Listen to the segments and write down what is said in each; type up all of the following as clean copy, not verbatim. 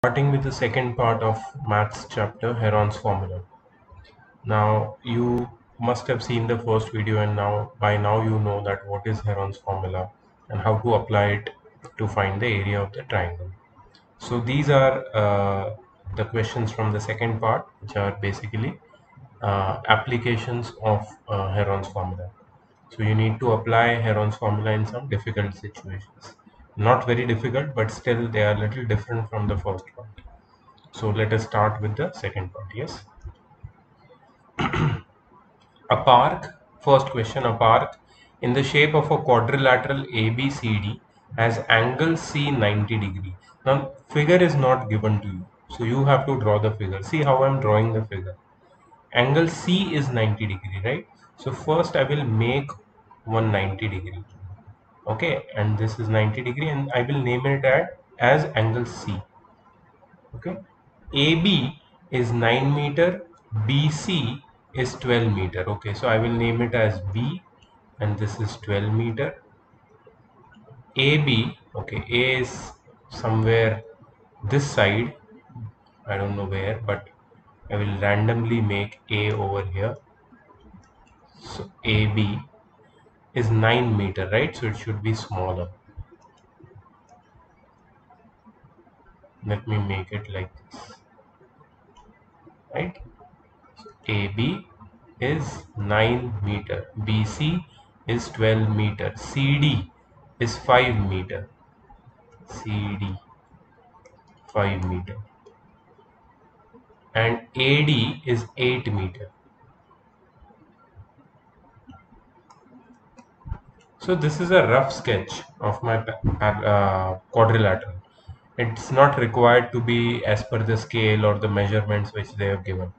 Starting with the second part of maths chapter, Heron's formula. Now you must have seen the first video, and by now you know that what is Heron's formula and how to apply it to find the area of the triangle. So these are the questions from the second part, which are basically applications of Heron's formula. So you need to apply Heron's formula in some difficult situations. Not very difficult, but still they are a little different from the first part. So let us start with the second part. Yes. A park, first question, a park in the shape of a quadrilateral ABCD has angle C 90 degree. Now figure is not given to you. So you have to draw the figure. See how I am drawing the figure. Angle C is 90 degree, right? So first I will make 190 degree. Okay, and this is 90 degree and I will name it as angle C. Okay, AB is 9 meter, BC is 12 meter. Okay, so I will name it as B and this is 12 meter. AB, okay, A is somewhere this side, I don't know where, but I will randomly make A over here. So AB is 9 meter, right? So it should be smaller. Let me make it like this, right? AB is 9 meter, BC is 12 meter, CD is 5 meter, CD 5 meter, and AD is 8 meter. So this is a rough sketch of my quadrilateral. It's not required to be as per the scale or the measurements which they have given.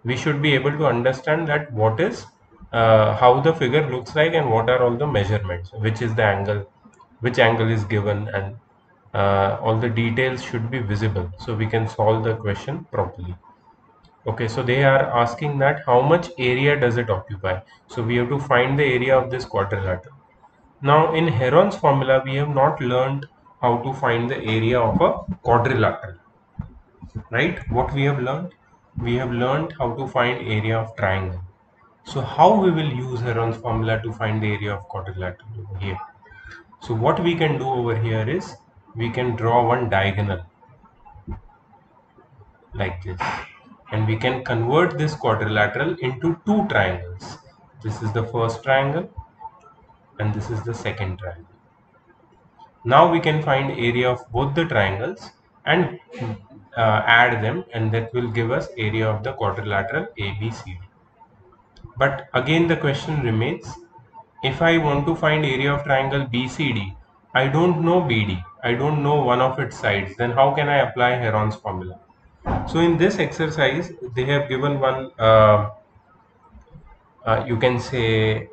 We should be able to understand that what is how the figure looks like and what are all the measurements, which is the angle, which angle is given, and all the details should be visible so we can solve the question properly. Okay, so they are asking that how much area does it occupy? So we have to find the area of this quadrilateral. Now in Heron's formula, we have not learned how to find the area of a quadrilateral, right? What we have learned? We have learned how to find area of triangle. So how we will use Heron's formula to find the area of quadrilateral over here? So what we can do over here is we can draw one diagonal like this, and we can convert this quadrilateral into two triangles. This is the first triangle and this is the second triangle. Now we can find area of both the triangles and add them, and that will give us area of the quadrilateral ABCD. But again the question remains, if I want to find area of triangle BCD, I don't know BD, I don't know one of its sides, then how can I apply Heron's formula? So in this exercise they have given one you can say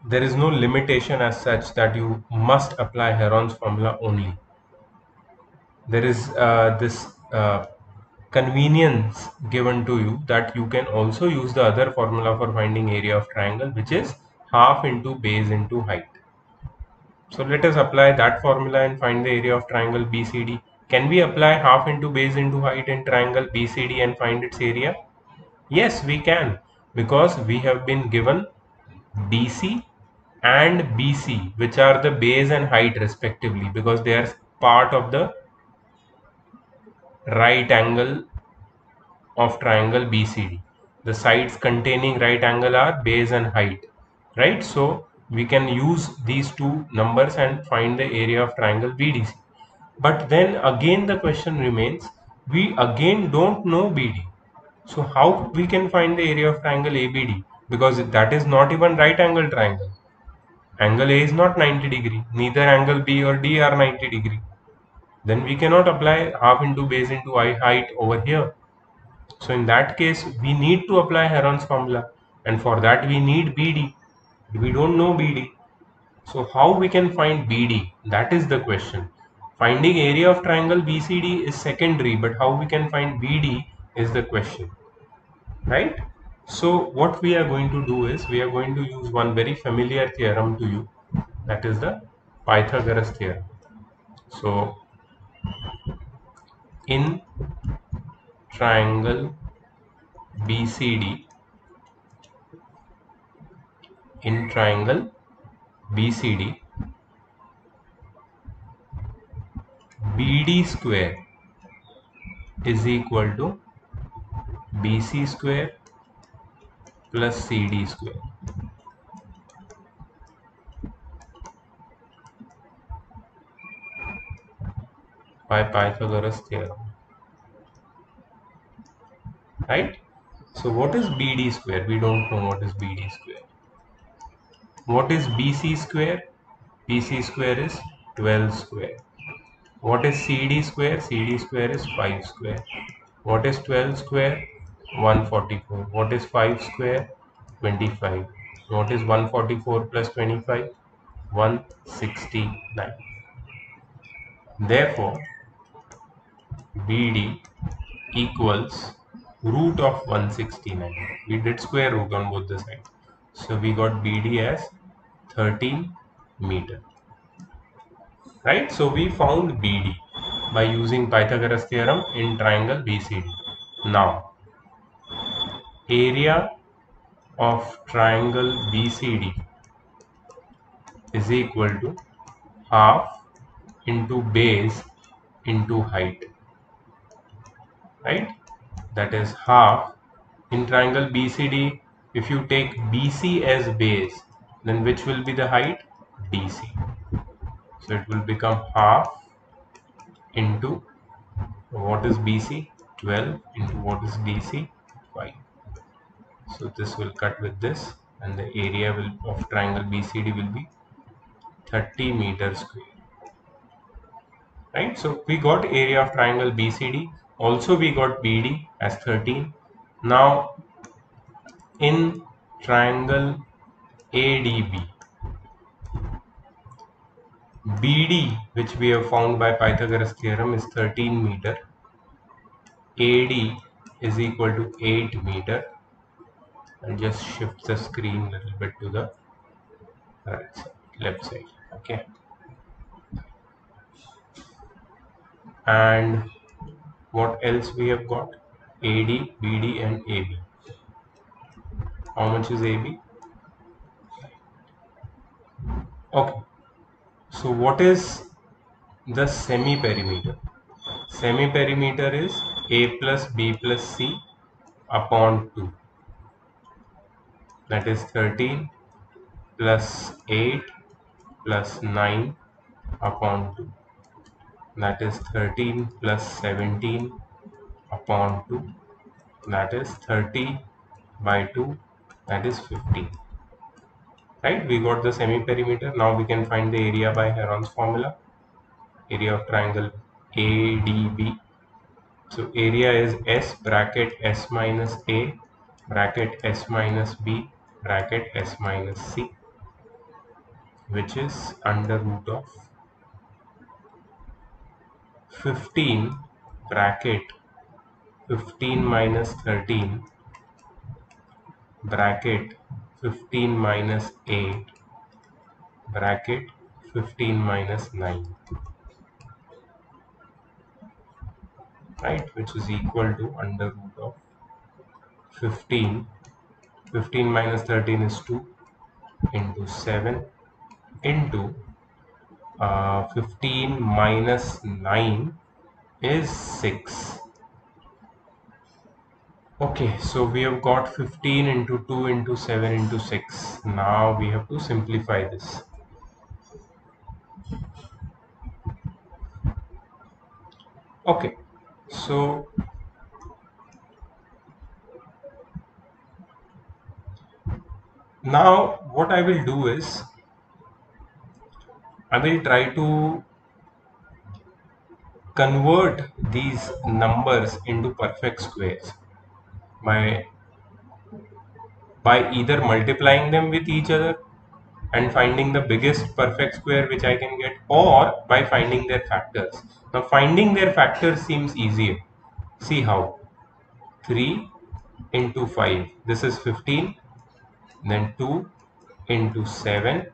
there is no limitation as such that you must apply Heron's formula only. There is this convenience given to you that you can also use the other formula for finding area of triangle, which is half into base into height. So let us apply that formula and find the area of triangle BCD. Can we apply half into base into height in triangle BCD and find its area? Yes, we can, because we have been given DC and BC, which are the base and height respectively, because they are part of the right angle of triangle BCD. The sides containing right angle are base and height, right? So we can use these two numbers and find the area of triangle BDC. But then again the question remains, we again don't know BD. So how we can find the area of triangle ABD? Because that is not even right angle triangle. Angle A is not 90 degree, neither angle B or D are 90 degree. Then we cannot apply half into base into height over here. So in that case, we need to apply Heron's formula, and for that we need BD. We don't know BD. So how we can find BD? That is the question. Finding area of triangle BCD is secondary, but how we can find BD is the question, right? So what we are going to do is we are going to use one very familiar theorem to you, that is the Pythagoras theorem. So in triangle BCD, in triangle BCD, BD square is equal to BC square plus CD square by Pythagoras theorem, right? So what is BD square? We don't know what is BD square. What is BC square? BC square is 12 square. What is CD square? CD square is 5 square. What is 12 square? 144. What is 5 square? 25. What is 144 plus 25? 169. Therefore, BD equals root of 169. We did square root on both the sides. So we got BD as 13 meter. Right? So we found BD by using Pythagoras theorem in triangle BCD. Now, area of triangle BCD is equal to half into base into height, right? That is half. In triangle BCD, if you take BC as base, then which will be the height? DC. So it will become half into what is BC? 12 into what is DC? 5. So this will cut with this, and the area of triangle BCD will be 30 meters square. Right? So we got area of triangle BCD. Also we got BD as 13. Now in triangle ADB, BD, which we have found by Pythagoras theorem, is 13 meter. AD is equal to 8 meter. And just shift the screen a little bit to the right side, left side. Okay. And what else we have got? AD, BD, and AB. How much is AB? Okay. So what is the semi-perimeter? Semi-perimeter is A plus B plus C upon 2. That is 13 plus 8 plus 9 upon 2. That is 13 plus 17 upon 2. That is 30 by 2. That is 15. Right? We got the semi-perimeter. Now we can find the area by Heron's formula. Area of triangle ADB. So area is S bracket S minus A bracket S minus B bracket S minus C, which is under root of 15 bracket 15 minus 13 bracket 15 minus 8 bracket 15 minus 9, right, which is equal to under root of 15. 15 minus 13 is 2 into 7 into 15 minus 9 is 6. Okay, so we have got 15 into 2 into 7 into 6. Now we have to simplify this. Okay, so now what I will do is I will try to convert these numbers into perfect squares by either multiplying them with each other and finding the biggest perfect square which I can get, or by finding their factors. Now finding their factors seems easier. See how. 3 into 5, this is 15, then 2 into 7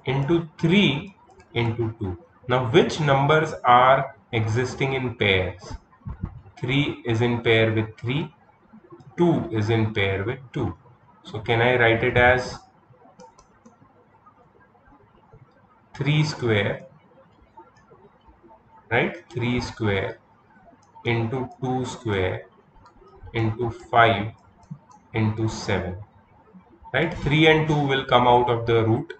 into 3 into 2. Now which numbers are existing in pairs? 3 is in pair with 3, 2 is in pair with 2. So can I write it as 3 square, right? 3 square into 2 square into 5 into 7, right? 3 and 2 will come out of the root.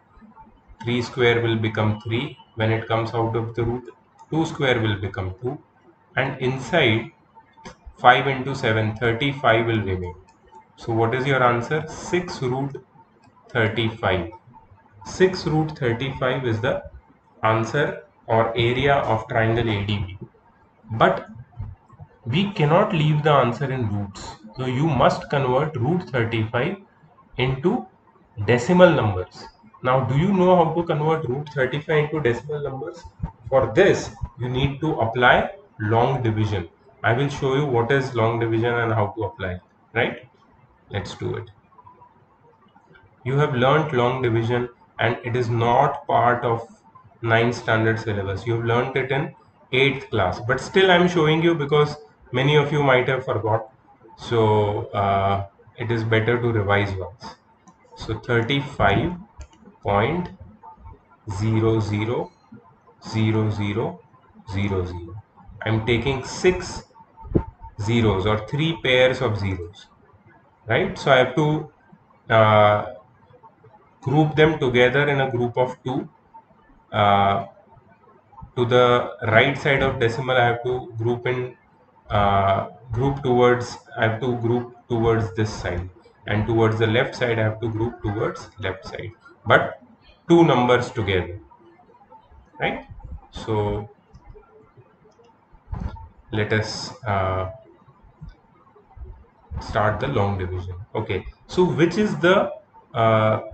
3 square will become 3 when it comes out of the root. 2 square will become 2, and inside 5 into 7, 35 will remain. So what is your answer? 6 root 35. 6 root 35 is the answer or area of triangle ADB. But we cannot leave the answer in roots. So you must convert root 35 into decimal numbers. Now, do you know how to convert root 35 into decimal numbers? For this, you need to apply long division. I will show you what is long division and how to apply, right? Let's do it. You have learnt long division and it is not part of 9th standard syllabus. You have learnt it in 8th class, but still I am showing you because many of you might have forgot. So it is better to revise once. So 35.000000. I'm taking 6 zeros or 3 pairs of zeros, right? So I have to uh, group them together in a group of 2. uh, to the right side of decimal I have to I have to group towards this side, and towards the left side I have to group towards left side, but two numbers together, right? So let us start the long division. Okay, so which is the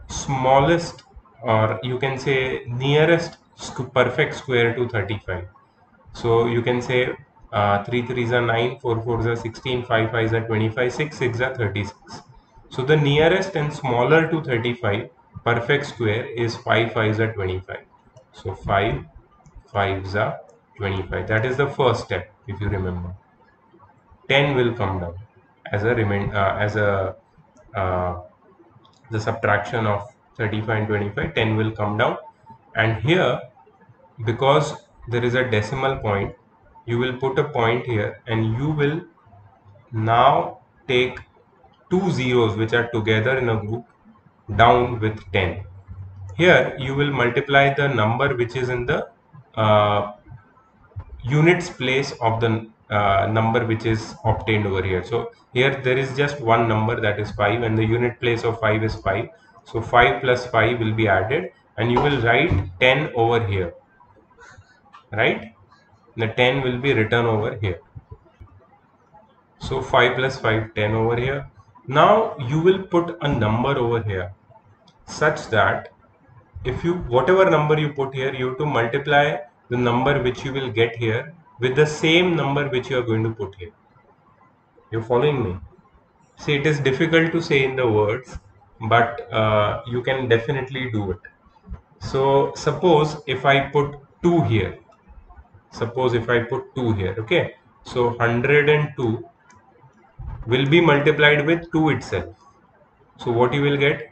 smallest, or you can say nearest perfect square to 35? So you can say 3 3s are 9, 4 4s are 16, 5 5s are 25, 6 6 are 36. So the nearest and smaller to 35 perfect square is 5 5s are 25. So 5 5s are 25. That is the first step, if you remember. 10 will come down as a uh, the subtraction of 35 and 25. 10 will come down, and here, because there is a decimal point, you will put a point here and you will now take two zeros which are together in a group down with 10. Here you will multiply the number which is in the uh, units place of the number which is obtained over here. So here there is just one number, that is 5, and the unit place of 5 is 5. So 5 plus 5 will be added and you will write 10 over here, right? The 10 will be written over here. So 5 plus 5, 10 over here. Now you will put a number over here such that if you, whatever number you put here, you have to multiply the number which you will get here with the same number which you are going to put here. You're following me? See, it is difficult to say in the words, but you can definitely do it. So suppose if I put 2 here, suppose if I put 2 here, okay? So 102 will be multiplied with 2 itself. So what you will get?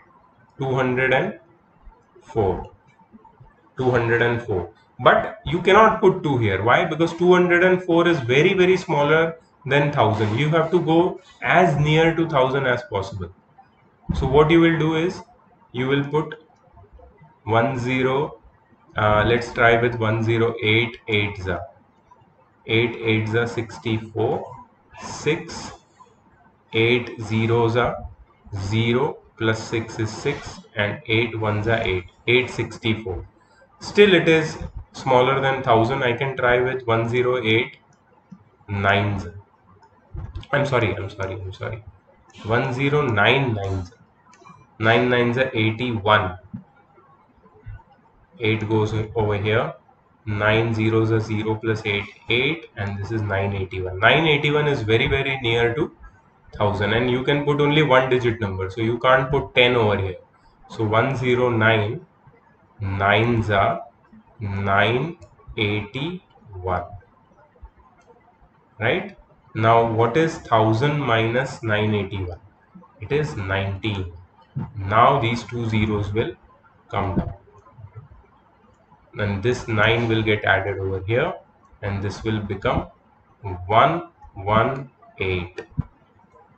204. 204. But you cannot put 2 here. Why? Because 204 is very, very smaller than 1000. You have to go as near to 1000 as possible. So what you will do is you will put 10. Let's try with 108 8s. 8 8s are 64. 6 8 zeros are 0 plus 6 is 6, and 8 ones are 8. 864. Still it is smaller than 1000. I can try with 108 nines. I'm sorry. 109 nines. 9 nines are 81. 8 goes over here. 9 zeros are 0 plus 8, 8, and this is 981. 981 is very, very near to 1000, and you can put only one digit number, so you can't put 10 over here. So 109 nines are 981, right? Now what is 1000 minus 981? It is 19. Now these two zeros will come down, and this 9 will get added over here, and this will become 118.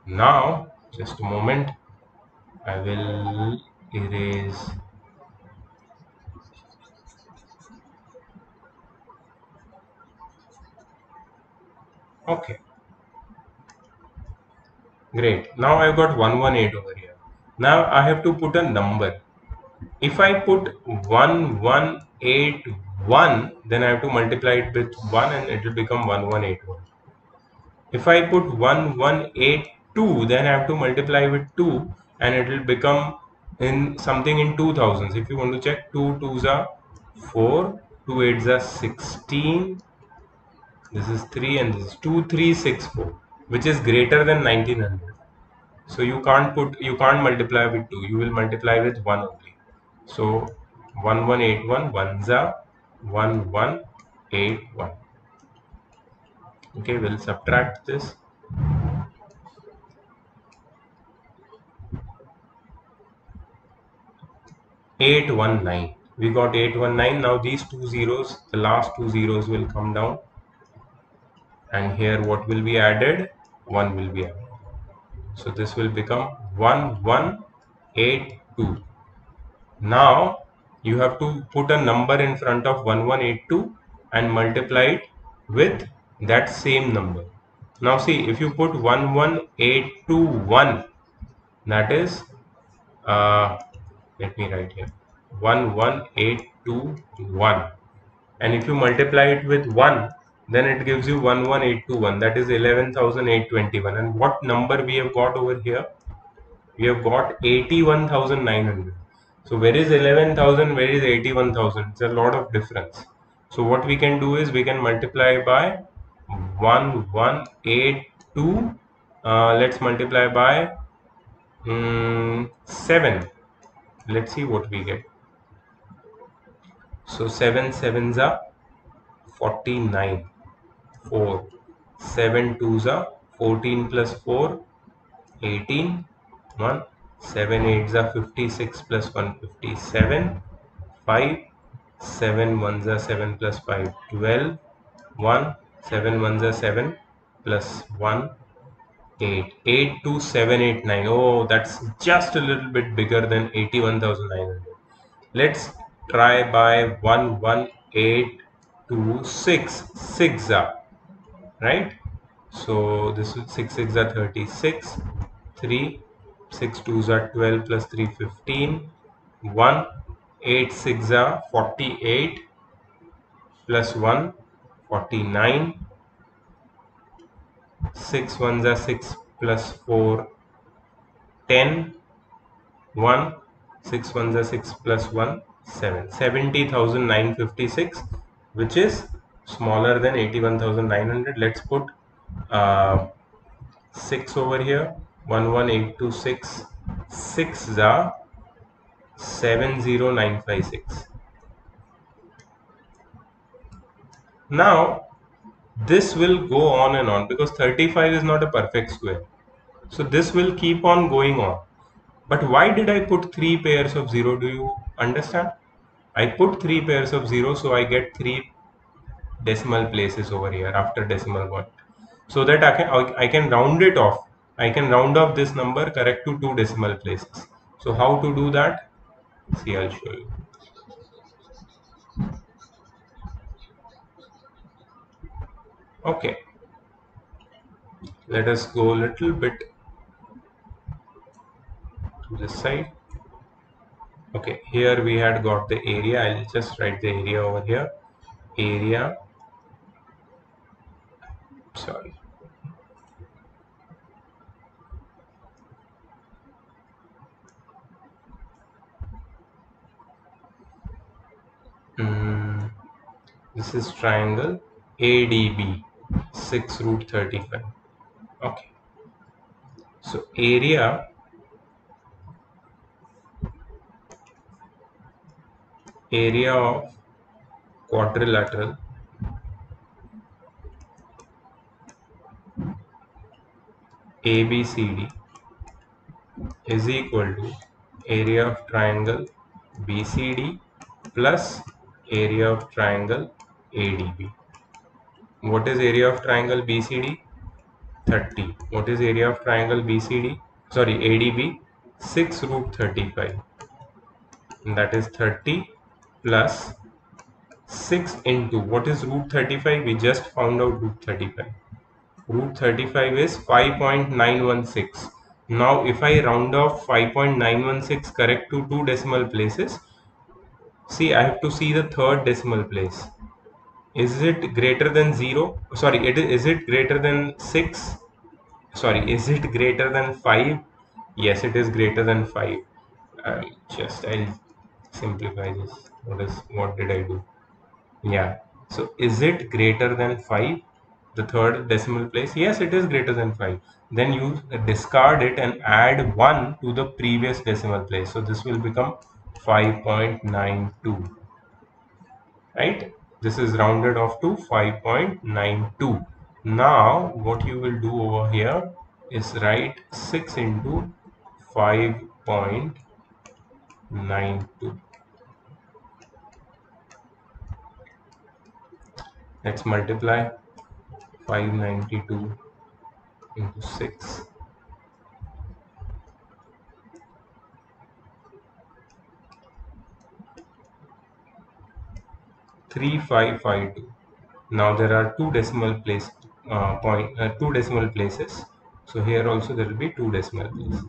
Now just a moment, I will erase. Okay, great. Now I've got 118 over here. Now I have to put a number. If I put 1181, then I have to multiply it with 1 and it will become 1181. If I put 1182, then I have to multiply with 2 and it will become in something in 2000s. If you want to check, 2 2s are 4, 2 8s are 16, this is 3 and this is 2364, which is greater than 1900. So you can't multiply with 2, you will multiply with 1 only. So 1181 ones are 1181. Okay, we'll subtract this. 819. We got 819. Now these two zeros, the last two zeros will come down, and here what will be added? 1 will be added. So this will become 1182. Now you have to put a number in front of 1182 and multiply it with that same number. Now see, if you put 11821, that is let me write here 11821, and if you multiply it with 1, then it gives you 11821, that is 11,821. And what number we have got over here? We have got 81,900. So where is 11,000, where is 81,000? It's a lot of difference. So what we can do is we can multiply by 1182. Let's multiply by 7. Let's see what we get. So 7 sevens are 49. 4. 7 twos are 14 plus 4, 18. 1. 7 eights are 56 plus 1, 57. 5. 7 ones are 7 plus 5, 12. 1. 7 ones are 7 plus 1, 8. 8 to 789. Oh, that's just a little bit bigger than 81,900. Let's try by 11826. 6 are right. So this is 6 6 are 36. 3. 6 2s are 12 plus 3 15. 1. 8 6 are 48 plus 1 49. 6 ones are 6 plus 4 10. 1. 6 ones are 6 plus 1 7. 70,956, which is smaller than 81,900. Let's put 6 over here. 11826. 6 are 70956. Now this will go on and on because 35 is not a perfect square. So this will keep on going on. But why did I put 3 pairs of 0? Do you understand? I put 3 pairs of 0, so I get 3 decimal places over here after decimal point, so that I can round it off. I can round off this number correct to 2 decimal places. So how to do that? See, I'll show you. Okay, let us go a little bit to this side. Okay, here we had got the area. I'll just write the area over here. Area, sorry, this is triangle ADB, 6 root 35. Okay, so area of quadrilateral ABCD is equal to area of triangle BCD plus area of triangle ADB. What is area of triangle BCD? 30. What is area of triangle BCD? Sorry, ADB? 6 root 35. And that is 30 plus 6 into what is root 35? We just found out root 35. Root 35 is 5.916. Now, if I round off 5.916 correct to two decimal places, see, I have to see the third decimal place. Is it greater than 0? Sorry, is it greater than 6? Sorry, is it greater than 5? Yes, it is greater than 5. I'll simplify this. What did I do? Yeah. So is it greater than 5? The third decimal place? Yes, it is greater than 5. Then you discard it and add 1 to the previous decimal place. So this will become 5.92. Right? This is rounded off to 5.92. Now what you will do over here is write 6 into 5.92. Let's multiply 592 into 6. 3552. Now there are two decimal places. So here also there will be two decimal places.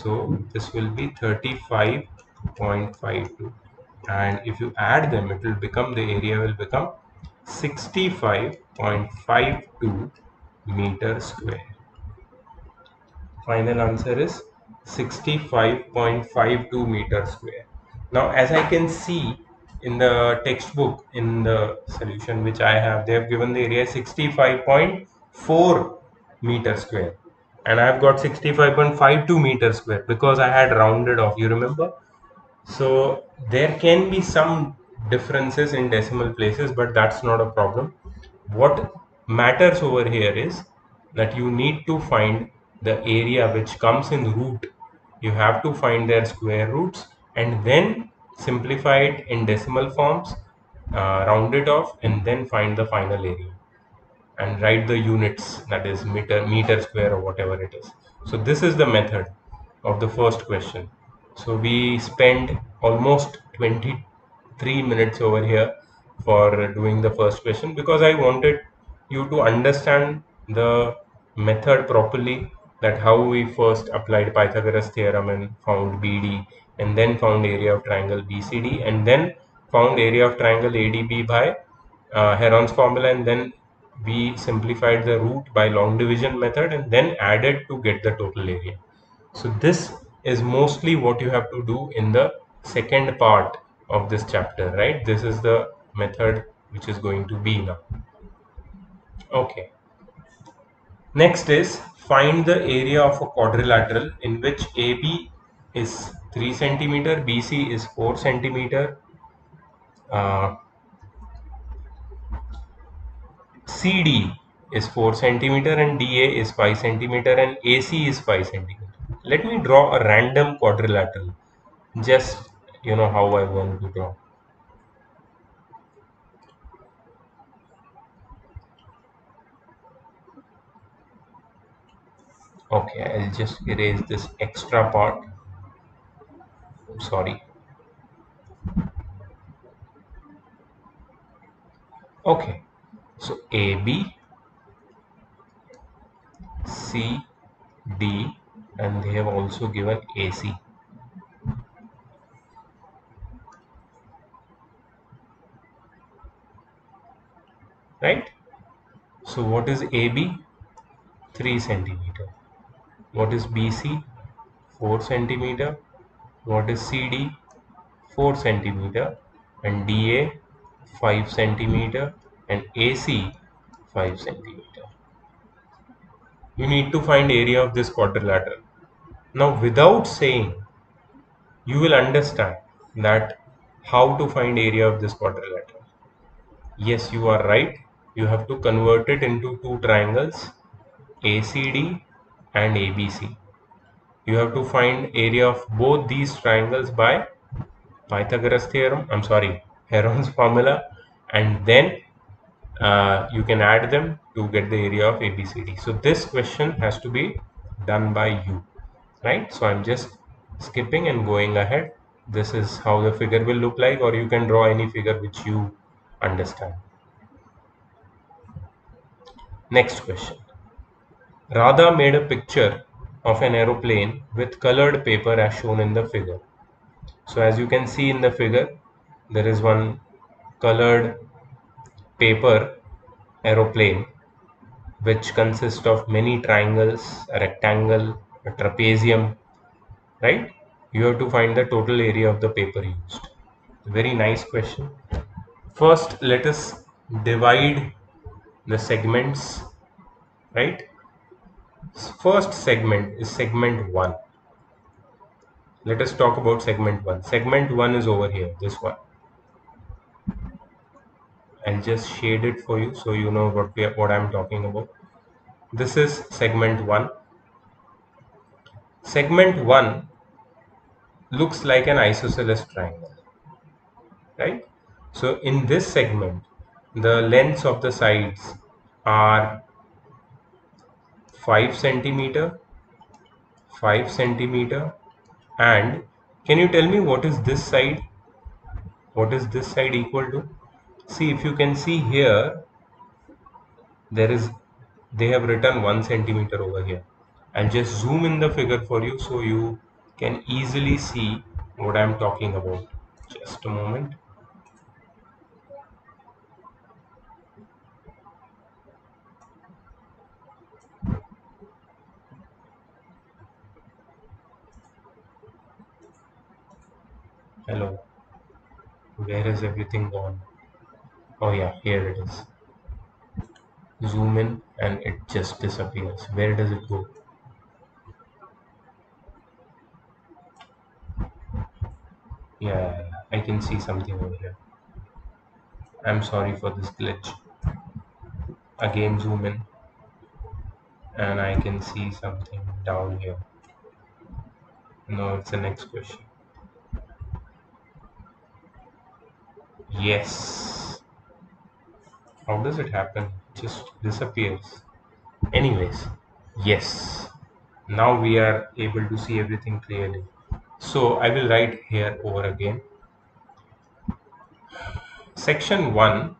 So this will be 35.52. And if you add them, it will become, the area will become 65.52 meter square. Final answer is 65.52 meter square. Now, as I can see in the textbook, in the solution which I have, they have given the area 65.4 meter square. And I have got 65.52 meter square because I had rounded off, you remember? So there can be some differences in decimal places, but that's not a problem. What matters over here is that you need to find the area which comes in root. You have to find their square roots and then simplify it in decimal forms, round it off, and then find the final area and write the units, that is meter square or whatever it is. So this is the method of the first question. So we spent almost 23 minutes over here for doing the first question because I wanted you to understand the method properly, that how we first applied Pythagoras theorem and found BD, and then found area of triangle BCD, and then found area of triangle ADB by Heron's formula, and then we simplified the root by long division method and then added to get the total area. So this is mostly what you have to do in the second part of this chapter, right? This is the method which is going to be now. Okay. Next is find the area of a quadrilateral in which AB is 3 centimeter, BC is 4 centimeter, CD is 4 centimeter and DA is 5 centimeter and AC is 5 centimeter. Let me draw a random quadrilateral. Just, you know how I want to draw. Okay, I'll just erase this extra part. Sorry. Okay, so AB, C, D, and they have also given AC. Right? So what is AB? 3 centimeter. What is BC? 4 centimeter. What is CD? 4 centimeter. And DA 5 centimeter and AC 5 centimeter. You need to find area of this quadrilateral. Now without saying, you will understand that how to find area of this quadrilateral. Yes, you are right. You have to convert it into two triangles, ACD and ABC. You have to find area of both these triangles by Pythagoras theorem, I'm sorry, Heron's formula, and then you can add them to get the area of ABCD. So this question has to be done by you, right? So I'm just skipping and going ahead. This is how the figure will look like, or you can draw any figure which you understand. Next question. Radha made a picture of an aeroplane with colored paper as shown in the figure. So as you can see in the figure, there is one colored paper aeroplane which consists of many triangles, a rectangle, a trapezium, right? You have to find the total area of the paper used. Very nice question. First, let us divide the segments, right? First segment is segment 1. Let us talk about segment 1. Segment 1 is over here, this one. I'll just shade it for you so you know what I'm talking about. This is segment 1. Segment 1 looks like an isosceles triangle, right? So in this segment, the lengths of the sides are 5 centimeter, 5 centimeter, and can you tell me what is this side? What is this side equal to? See, if you can see here, there is they have written 1 centimeter over here. I'll just zoom in the figure for you so you can easily see what I'm talking about. Just a moment. Hello, where is everything gone? Oh yeah, here it is. Zoom in and it just disappears. Where does it go? Yeah, I can see something over here. I'm sorry for this glitch. Again zoom in and I can see something down here. No, it's the next question. Yes. How does it happen? It just disappears. Anyways, yes. Now we are able to see everything clearly. So I will write here over again. Section 1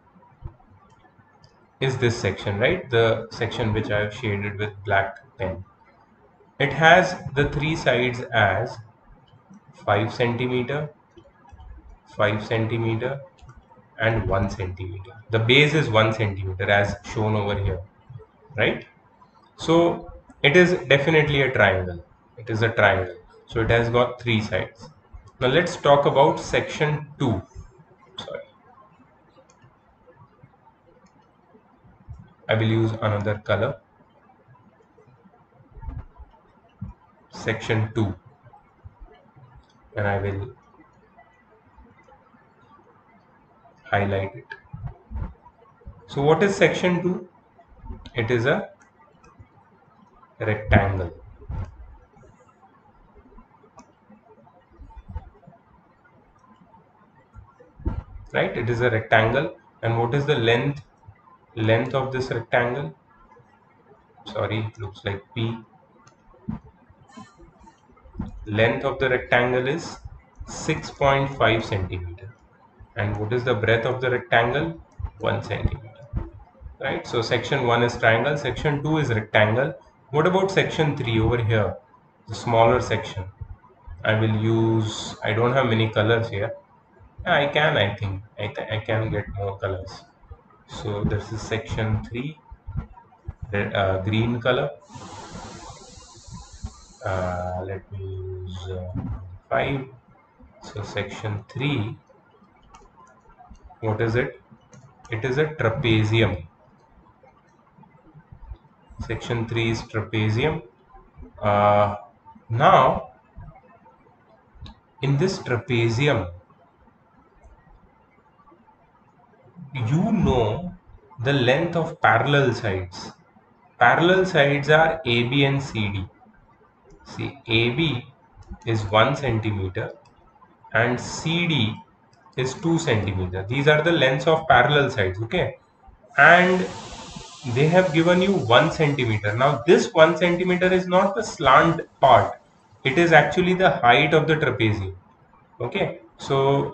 is this section, right? The section which I have shaded with black pen. It has the three sides as 5 centimeter, 5 centimeter, and 1 centimeter. The base is 1 centimeter as shown over here, right? So it is definitely a triangle. It is a triangle. So it has got three sides. Now let's talk about section 2. Sorry. I will use another color. Section 2. And I will highlight it. So what is section 2? It is a rectangle. Right? It is a rectangle. And what is the length of this rectangle? Sorry, it looks like P. Length of the rectangle is 6.5 centimeter. And what is the breadth of the rectangle? 1 centimeter. Right? So section 1 is triangle, section 2 is rectangle. What about section 3 over here? The smaller section. I will use, I don't have many colors here. Yeah, I think. I can get more colors. So this is section 3, green color. Let me use 5. So section 3, what is it? It is a trapezium. Section 3 is trapezium. Now, in this trapezium, you know the length of parallel sides. Parallel sides are AB and CD. See, AB is 1 centimeter and CD is 2 centimeter. These are the lengths of parallel sides, okay? And they have given you 1 centimeter. Now this 1 centimeter is not the slant part. It is actually the height of the trapezium. Okay, so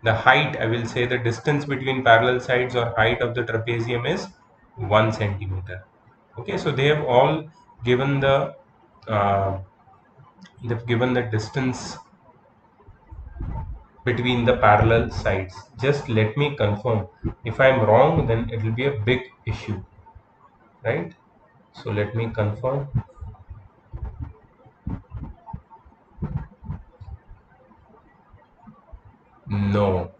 the height, I will say the distance between parallel sides or height of the trapezium is 1 centimeter. Okay, so they have all given uh, they've given the distance between the parallel sides. Just let me confirm. If I'm wrong, then it will be a big issue, right? So let me confirm. No.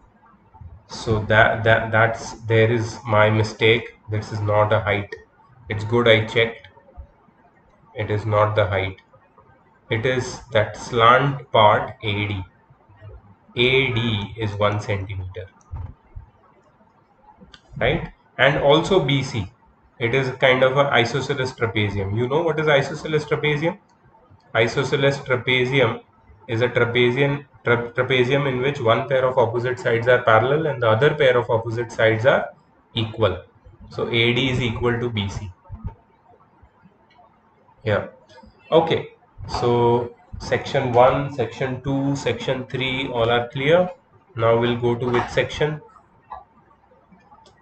So that's there is my mistake. This is not a height. It's good I checked. It is not the height. It is that slant part AD. AD is 1 centimeter, right? And also BC. It is kind of an isosceles trapezium. You know what is isosceles trapezium? Isosceles trapezium is a trapezium in which one pair of opposite sides are parallel and the other pair of opposite sides are equal. So AD is equal to BC. Yeah. Okay. So section 1, section 2, section 3 all are clear. Now we'll go to which section?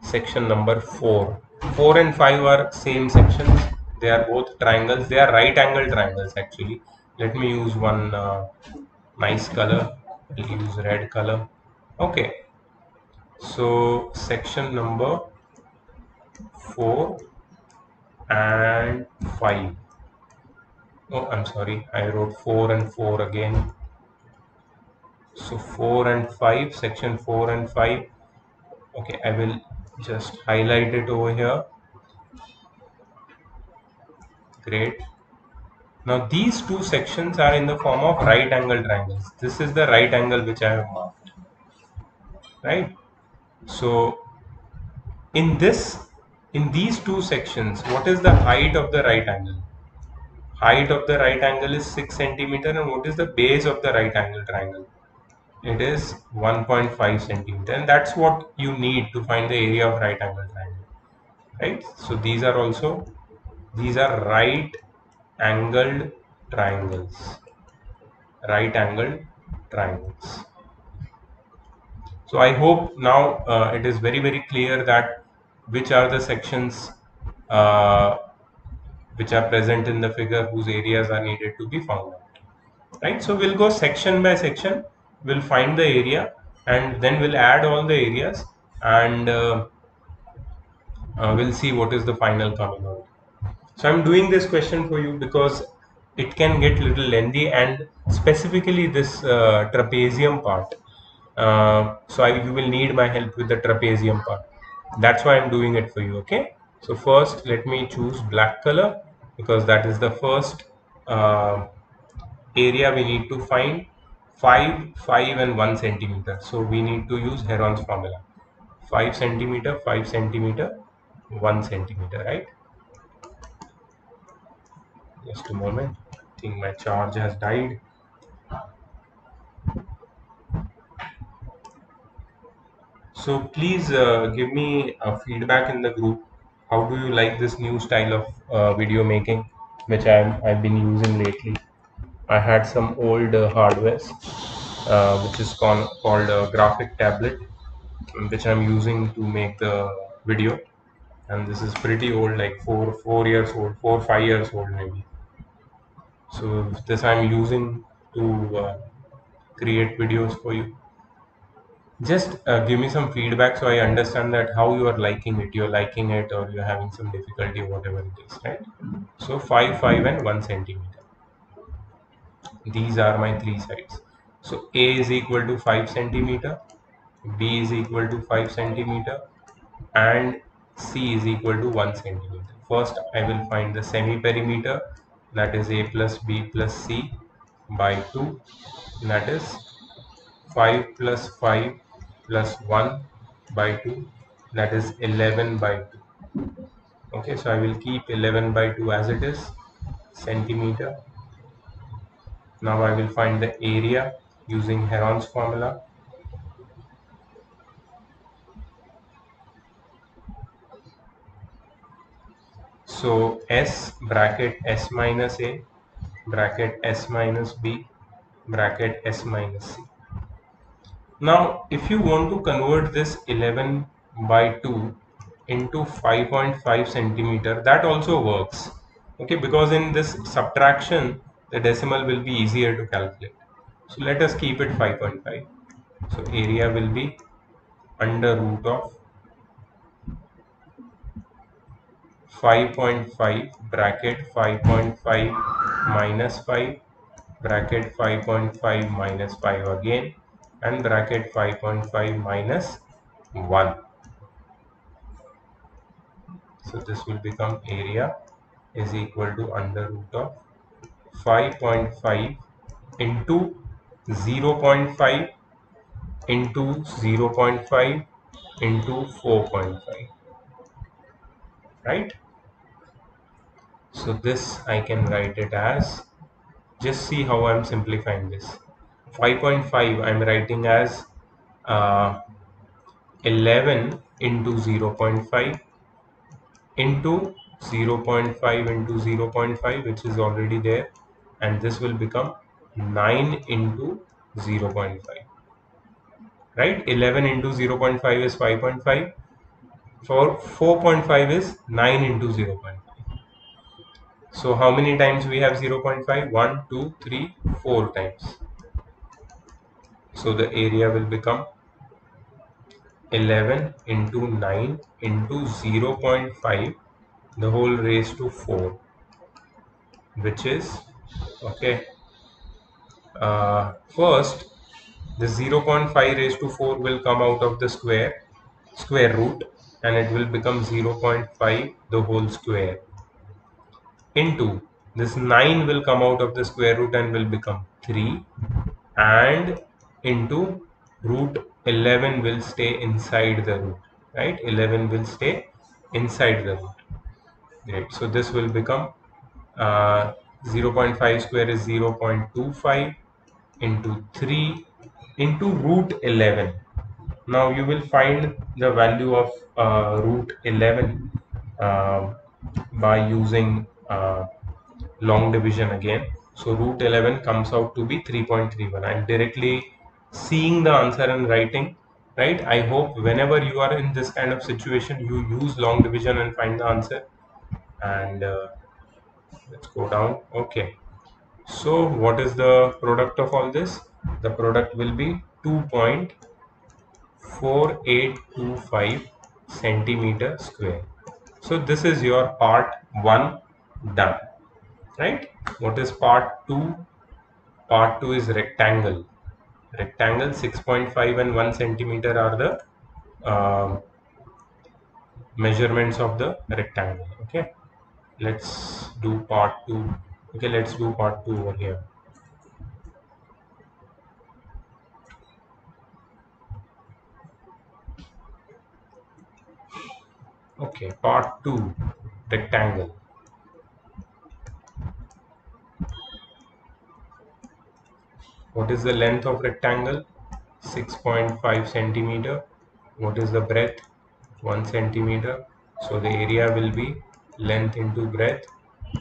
Section number 4. 4 and 5 are same sections. They are both triangles. They are right angle triangles actually. Let me use one nice color. I'll use red color. Okay. So section number 4 and 5. Oh, I'm sorry. I wrote 4 and 4 again. So 4 and 5, section 4 and 5. Okay, I will just highlight it over here. Great. Now these two sections are in the form of right angle triangles. This is the right angle which I have marked, right? So in these two sections, what is the height of the right angle? Height of the right angle is 6 centimeter, and what is the base of the right angle triangle? It is 1.5 centimeter, and that's what you need to find the area of right angle triangle, right? So these are right angled triangles, right angled triangles. So I hope now it is very clear that which are the sections uh, which are present in the figure whose areas are needed to be found out, right? So we'll go section by section, we'll find the area and then we'll add all the areas, and we'll see what is the final coming out. So I'm doing this question for you because it can get little lengthy, and specifically this trapezium part. You will need my help with the trapezium part. That's why I'm doing it for you. Okay. So first, let me choose black color because that is the first uh, area we need to find. 5, 5, and 1 centimeter. So we need to use Heron's formula. 5 centimeter, 5 centimeter, 1 centimeter. Right. Just a moment. I think my charge has died. So please give me feedback in the group. How do you like this new style of video making, which I've been using lately? I had some old hardwares, which is called a graphic tablet, which I'm using to make the video. And this is pretty old, like 4 years old, 4 5 years old maybe. So this I'm using to create videos for you. Just give me some feedback so I understand that how you are liking it. You're liking it or you're having some difficulty, whatever it is, right? So 5, 5, and 1 centimeter. These are my three sides. So A is equal to 5 centimeter, B is equal to 5 centimeter, and C is equal to 1 centimeter. First, I will find the semi-perimeter, that is A plus B plus C by 2, that is 5 plus 5 plus 1 by 2, that is 11 by 2. Okay, so I will keep 11 by 2 as it is, centimeter. Now I will find the area using Heron's formula. So S bracket S minus A bracket S minus B bracket S minus C. Now, if you want to convert this 11 by 2 into 5.5 centimeter, that also works. Okay, because in this subtraction, the decimal will be easier to calculate. So let us keep it 5.5. So area will be under root of 5.5 bracket 5.5 minus 5 bracket 5.5 minus 5 again and bracket 5.5 minus 1. So this will become area is equal to under root of 5.5 into 0.5 into 0.5 into 4.5, right? So this I can write it as, just see how I'm simplifying this. 5.5 I'm writing as 11 into 0.5 into 0.5 into 0.5, which is already there, and this will become 9 into 0.5, right? 11 into 0.5 is 5.5. For 4.5 is 9 into 0.5. So how many times we have 0.5? 1, 2, 3, 4 times. So the area will become 11 into 9 into 0.5, the whole raised to 4, which is, okay, first the 0.5 raised to 4 will come out of the square root, and it will become 0.5 the whole square, into this 9 will come out of the square root and will become 3, and into root 11 will stay inside the root, right? 11 will stay inside the root. Great. So this will become 0.5 square is 0.25 into 3 into root 11. Now you will find the value of root 11 uh, by using long division again. So root 11 comes out to be 3.31. I'm directly seeing the answer and writing, right? I hope whenever you are in this kind of situation, you use long division and find the answer. And let's go down. Okay. So what is the product of all this? The product will be 2.4825 centimeter square. So this is your part 1 done, right? What is part 2? Part 2 is rectangle. Rectangle 6.5 and 1 centimeter are the measurements of the rectangle. Okay, let's do part 2. Okay, let's do part 2 over here. Okay, part 2, rectangle. What is the length of rectangle? 6.5 centimeter. What is the breadth? 1 centimeter. So the area will be length into breadth,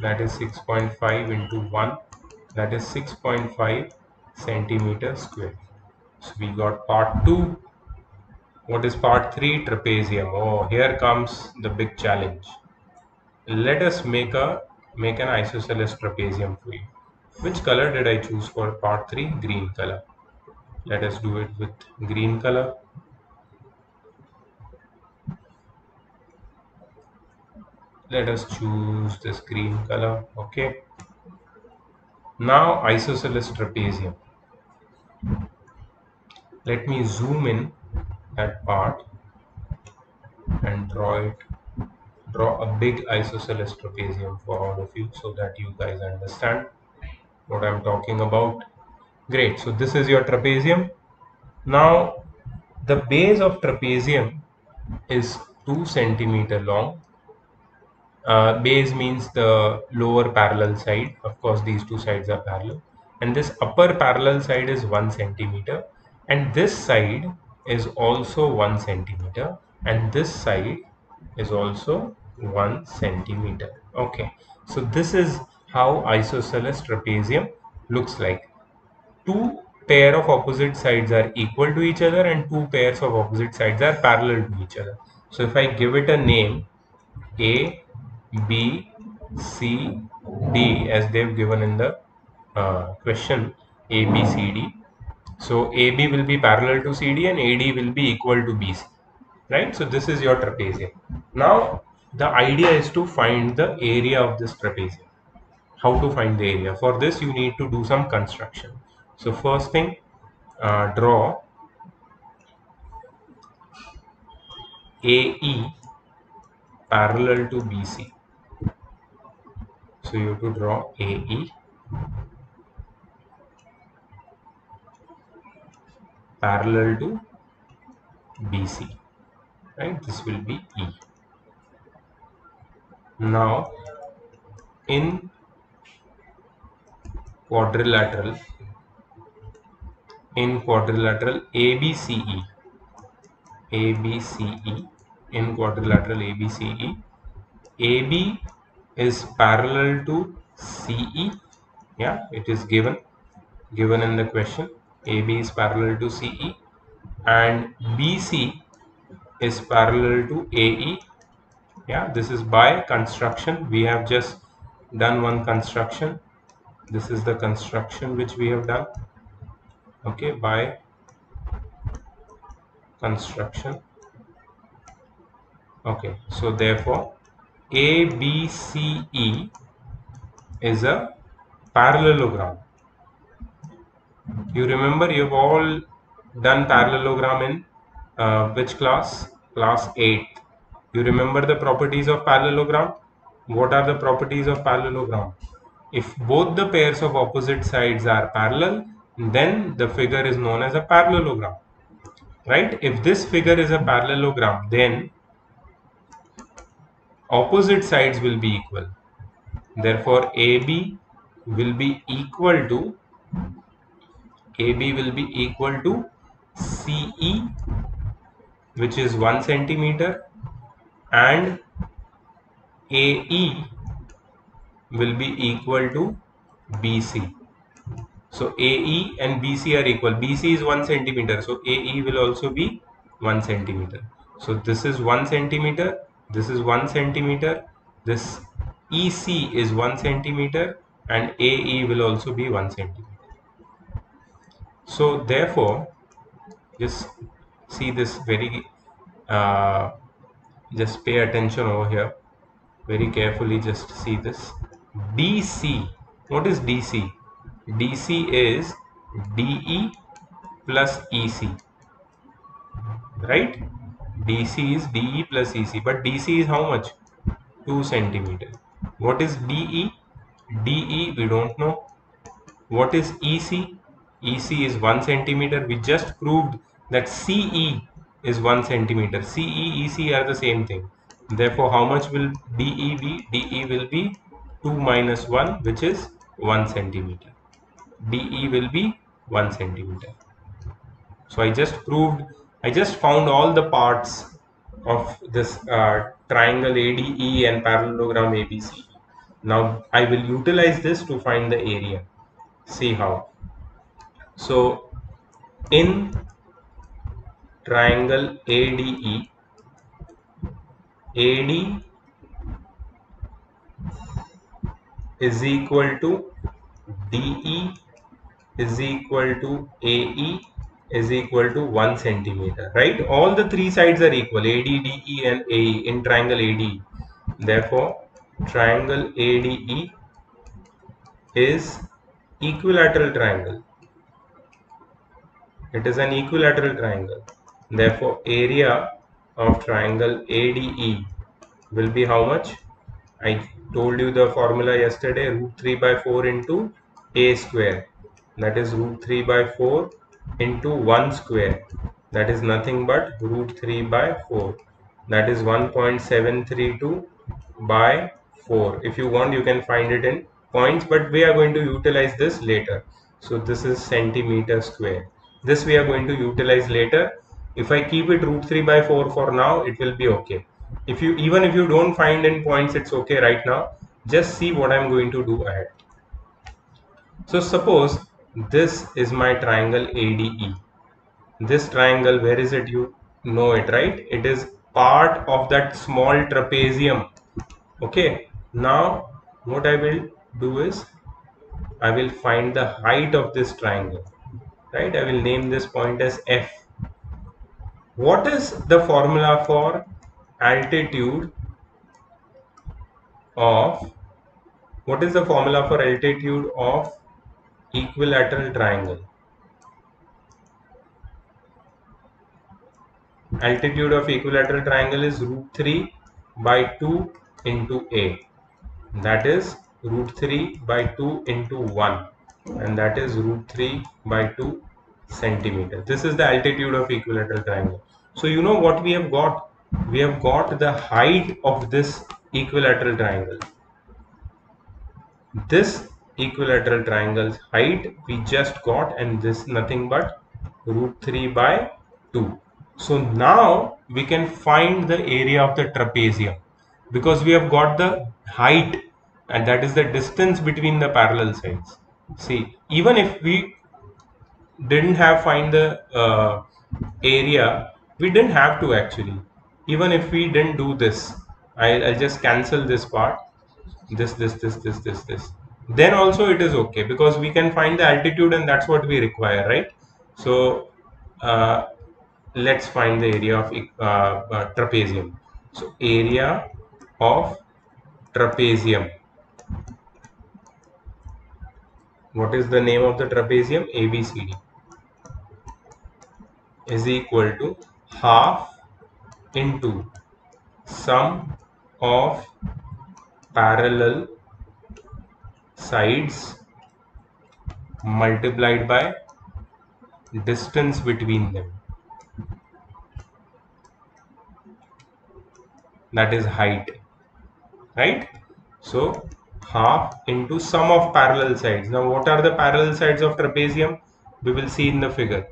that is 6.5 into 1, that is 6.5 centimeter square. So we got part 2. What is part 3? Trapezium. Oh, here comes the big challenge. Let us make an isosceles trapezium for you. Which color did I choose for part 3? Green color. Let us do it with green color. Let us choose this green color. Okay. Now isosceles trapezium. Let me zoom in that part and draw a big isosceles trapezium for all of you so that you guys understand what I'm talking about. Great. So this is your trapezium. Now the base of trapezium is 2 centimeter long, Base means the lower parallel side. Of course, these two sides are parallel. And this upper parallel side is 1 centimeter. And this side is also 1 centimeter. And this side is also 1 centimeter. Okay. So this is how isosceles trapezium looks like. Two pair of opposite sides are equal to each other and two pairs of opposite sides are parallel to each other. So if I give it a name, A, B, C, D, as they've given in the question, A, B, C, D. So AB will be parallel to CD and AD will be equal to BC, right? So this is your trapezium. Now the idea is to find the area of this trapezium. How to find the area? For this you need to do some construction. So first thing, draw AE parallel to BC. So you have to draw AE parallel to BC, right? This will be E. Now in quadrilateral, ABCE, in quadrilateral ABCE, AB is parallel to CE. Yeah, it is given in the question. AB is parallel to CE and BC is parallel to AE. Yeah, this is by construction. We have just done one construction. This is the construction which we have done. Okay, by construction. Okay, so therefore ABCE is a parallelogram. You remember, you've all done parallelogram in which class? Class 8. You remember the properties of parallelogram? What are the properties of parallelogram? If both the pairs of opposite sides are parallel, then the figure is known as a parallelogram. Right? If this figure is a parallelogram, then opposite sides will be equal. Therefore, AB will be equal to CE, which is 1 centimeter, and AE will be equal to BC. So AE and BC are equal. BC is 1 centimeter, so AE will also be 1 centimeter. So this is 1 centimeter, this is 1 centimeter, this EC is 1 centimeter, and AE will also be 1 centimeter. So therefore, just see this very, just pay attention over here very carefully. Just see this. DC, what is DC? DC is DE plus EC, right? DC is DE plus EC, but DC is how much? 2 centimeter. What is DE? DE we don't know. What is EC? EC is 1 centimeter. We just proved that CE is 1 centimeter. CE, EC are the same thing. Therefore, how much will DE be? DE will be 2 minus 1, which is 1 centimeter. DE will be 1 centimeter. So I just found all the parts of this triangle ADE and parallelogram ABC. Now I will utilize this to find the area. See how. So in triangle ADE, AD is equal to DE is equal to AE is equal to 1 centimeter, right? All the three sides are equal, AD, DE and AE in triangle ADE. Therefore, triangle ADE is equilateral triangle. It is an equilateral triangle. Therefore, area of triangle ADE will be how much? I told you the formula yesterday, root 3 by 4 into A square. That is root 3 by 4 into 1 square. That is nothing but root 3 by 4. That is 1.732 by 4. If you want, you can find it in points, but we are going to utilize this later. So this is centimeter square. This we are going to utilize later. If I keep it root 3 by 4 for now, it will be okay. If you, even if you don't find in points, it's okay right now. Just see what I'm going to do ahead. So suppose this is my triangle ADE. This triangle, where is it? You know it, right? It is part of that small trapezium. Okay, now what I will do is I will find the height of this triangle, right? I will name this point as F. What is the formula for altitude of, what is the formula for altitude of equilateral triangle? Altitude of equilateral triangle is root 3 by 2 into A. That is root 3 by 2 into 1, and that is root 3 by 2 centimeter. This is the altitude of equilateral triangle. So you know what we have got? We have got the height of this equilateral triangle. This equilateral triangle's height we just got, and this nothing but root 3 by 2. So now we can find the area of the trapezium, because we have got the height, and that is the distance between the parallel sides. See, even if we didn't have find the area, we didn't have to actually. Even if we didn't do this, I'll just cancel this part, this, then also it is okay, because we can find the altitude, and that's what we require, right? So uh, let's find the area of trapezium. So area of trapezium, what is the name of the trapezium? ABCD, is equal to half into sum of parallel sides multiplied by distance between them, that is height, right? So half into sum of parallel sides. Now what are the parallel sides of trapezium? We will see in the figure.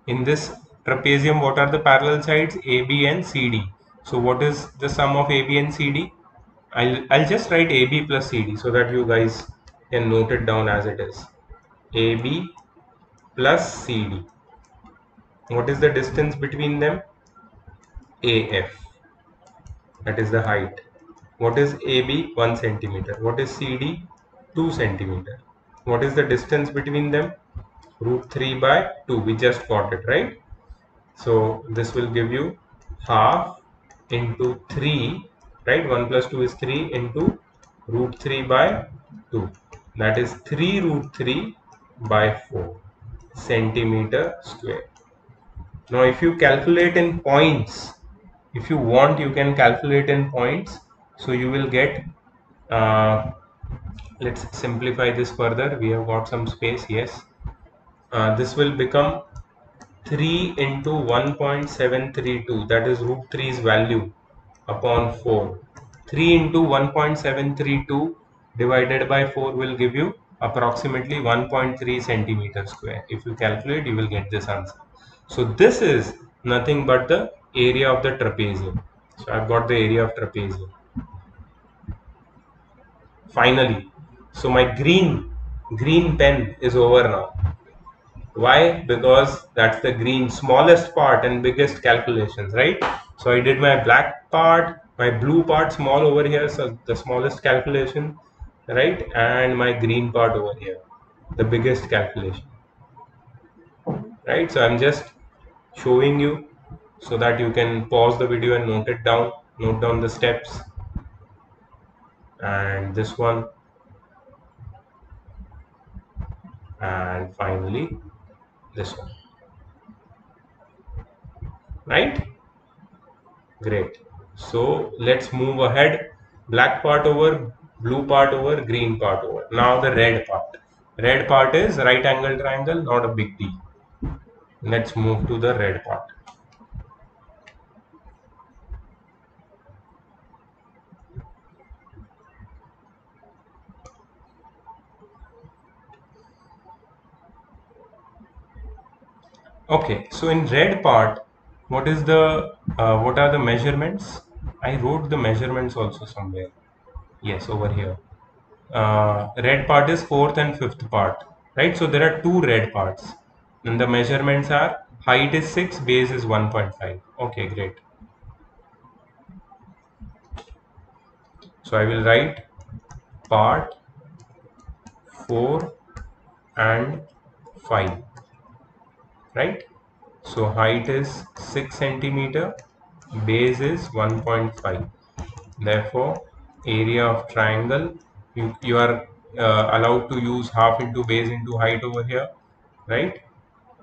In this trapezium, what are the parallel sides? AB and CD. So what is the sum of AB and CD? I'll just write AB plus CD so that you guys can note it down as it is. AB plus CD. What is the distance between them? AF. That is the height. What is AB? 1 centimeter. What is CD? 2 centimeter. What is the distance between them? Root 3 by 2. We just got it, right? So this will give you half into 3, right? 1 plus 2 is 3 into root 3 by 2. That is 3 root 3 by 4 centimeter square. Now if you calculate in points, if you want, you can calculate in points. So you will get, let's simplify this further. We have got some space, yes. This will become 3 into 1.732, that is root 3's value, upon 4. 3 into 1.732 divided by 4 will give you approximately 1.3 centimeter square. If you calculate, you will get this answer. So this is nothing but the area of the trapezium. So I've got the area of trapezium. Finally, so my green pen is over now. Why? Because that's the green smallest part and biggest calculations, right? So I did my black part, my blue part small over here, so the smallest calculation, right? And my green part over here, the biggest calculation, right? So I'm just showing you so that you can pause the video and note it down, note down the steps. And this one, and finally this one, right? Great. So let's move ahead. Black part over, blue part over, green part over. Now the red part. Red part is right angle triangle, not a big deal. Let's move to the red part. Okay, so in red part, what are the measurements? I wrote the measurements also somewhere. Yes, over here. Red part is fourth and fifth part, right? So there are two red parts. And the measurements are height is 6, base is 1.5. Okay, great. So I will write part 4 and 5, right? So height is 6 centimeter, base is 1.5. Therefore, area of triangle, you are allowed to use half into base into height over here, right?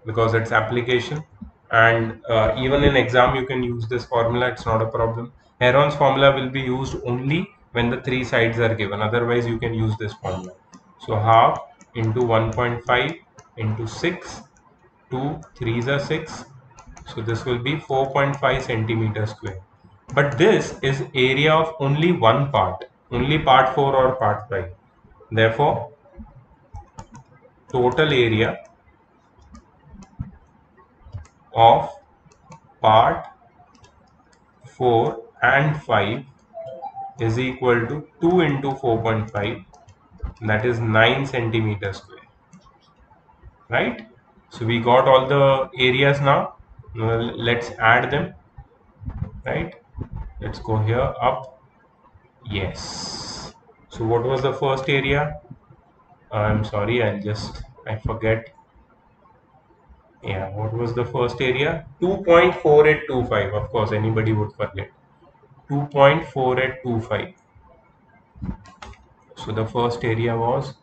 Because it's application. And even in exam, you can use this formula. It's not a problem. Heron's formula will be used only when the three sides are given. Otherwise, you can use this formula. So half into 1.5 into 6, 2 3s are 6, so this will be 4.5 centimeter square. But this is area of only one part, only part 4 or part 5. Therefore, total area of part 4 and 5 is equal to 2 into 4.5, that is 9 centimeter square, right? So we got all the areas now. Let's add them, right? Let's go here up. Yes. So what was the first area? I'm sorry, I forget. Yeah, what was the first area? 2.4825. Of course, anybody would forget. 2.4825. So the first area was,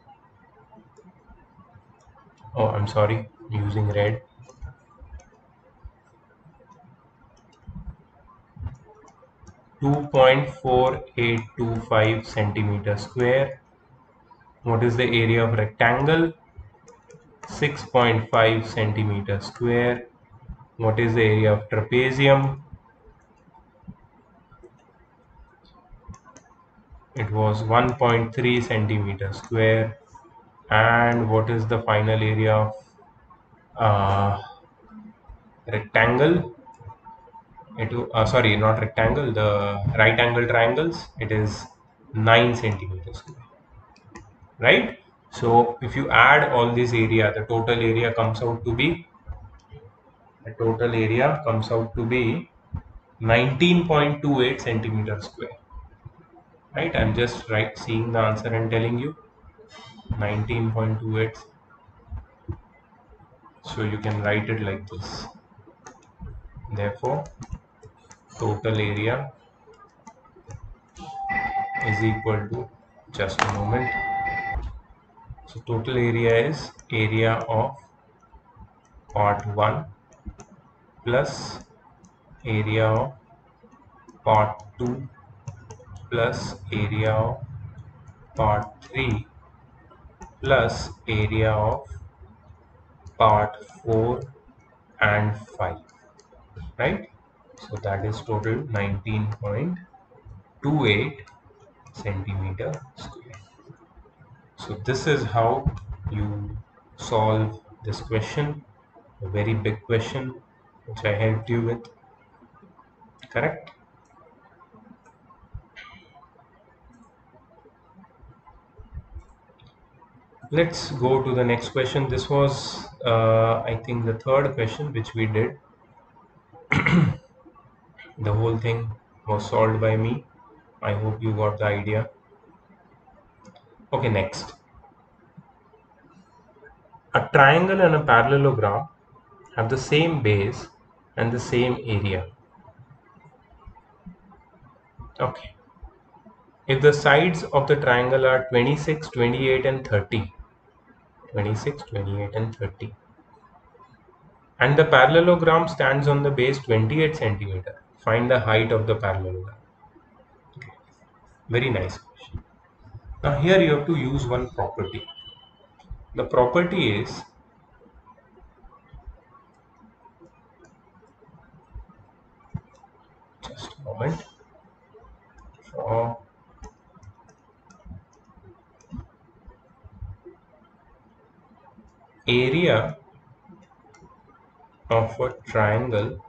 oh, I'm sorry, using red. 2.4825 centimeter square. What is the area of rectangle? 6.5 centimeter square. What is the area of trapezium? It was 1.3 centimeter square. And what is the final area of rectangle? Sorry, not rectangle, the right angle triangles. It is 9 centimeters square, right? So if you add all this area, the total area comes out to be 19.28 centimeters square, right? I'm just seeing the answer and telling you 19.28. So you can write it like this. Therefore, total area is equal to, just a moment. So total area is area of part 1 plus area of part 2 plus area of part 3 plus area of part 4 and 5, right? So that is total 19.28 centimeter square. So this is how you solve this question, a very big question which I helped you with, correct? Let's go to the next question. This was, I think, the third question which we did. The whole thing was solved by me. I hope you got the idea. Okay, next. A triangle and a parallelogram have the same base and the same area. Okay. If the sides of the triangle are 26, 28 and 30, 26, 28 and 30, and the parallelogram stands on the base 28 centimeter, find the height of the parallelogram. Okay. Very nice question. Now here you have to use one property. The property is, just a moment, for area of a triangle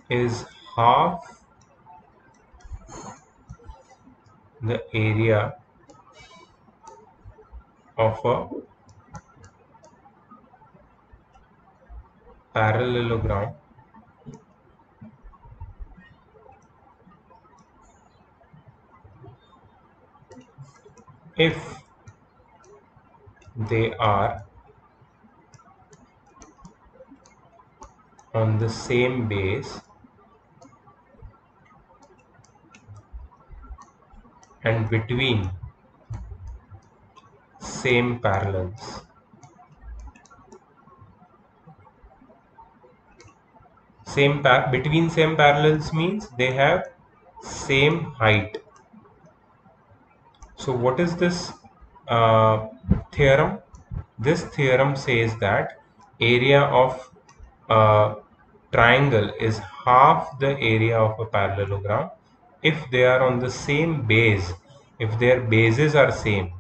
is half the area of a parallelogram if they are on the same base and between same parallels. Between same parallels means they have same height. So what is this theorem? This theorem says that area of a triangle is half the area of a parallelogram if they are on the same base, if their bases are same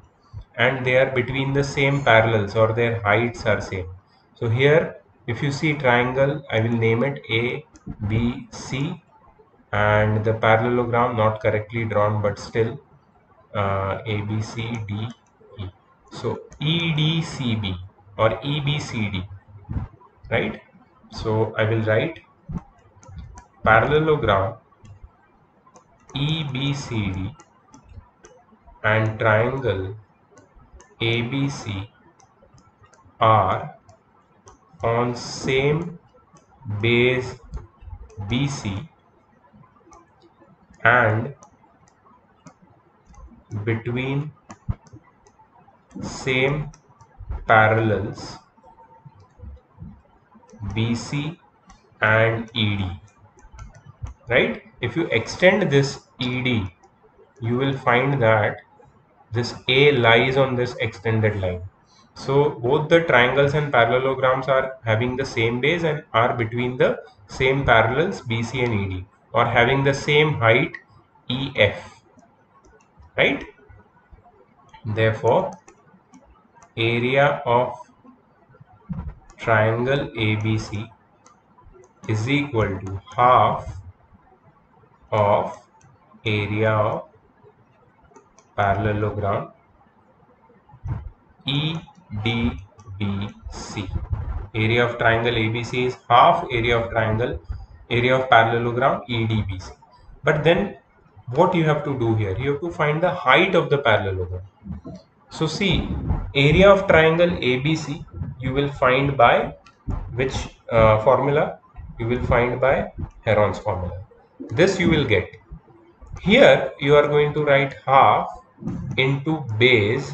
and they are between the same parallels or their heights are same. So here if you see triangle, I will name it A, B, C, and the parallelogram not correctly drawn but still A, B, C, D, E. So EDCB or EBCD, right? So I will write parallelogram EBCD and triangle ABC are on same base BC and between same parallels BC and ED, right? If you extend this ED, you will find that this A lies on this extended line. So both the triangles and parallelograms are having the same base and are between the same parallels BC and ED, or having the same height EF, right? Therefore, area of triangle ABC is equal to half of area of parallelogram EDBC. Area of triangle ABC is half area of parallelogram EDBC. But then what you have to do here? You have to find the height of the parallelogram. So see, area of triangle ABC you will find by which formula? You will find by Heron's formula. This you will get. Here you are going to write half into base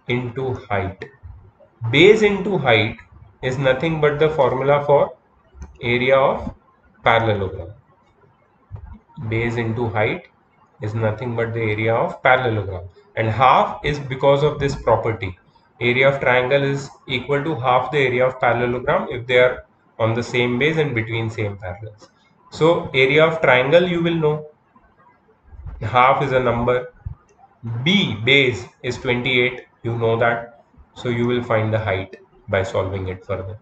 into height. Base into height is nothing but the formula for area of parallelogram. Base into height is nothing but the area of parallelogram, and half is because of this property. Area of triangle is equal to half the area of parallelogram if they are on the same base and between same parallels. So area of triangle you will know, half is a number. B base is 28, you know that. So you will find the height by solving it further,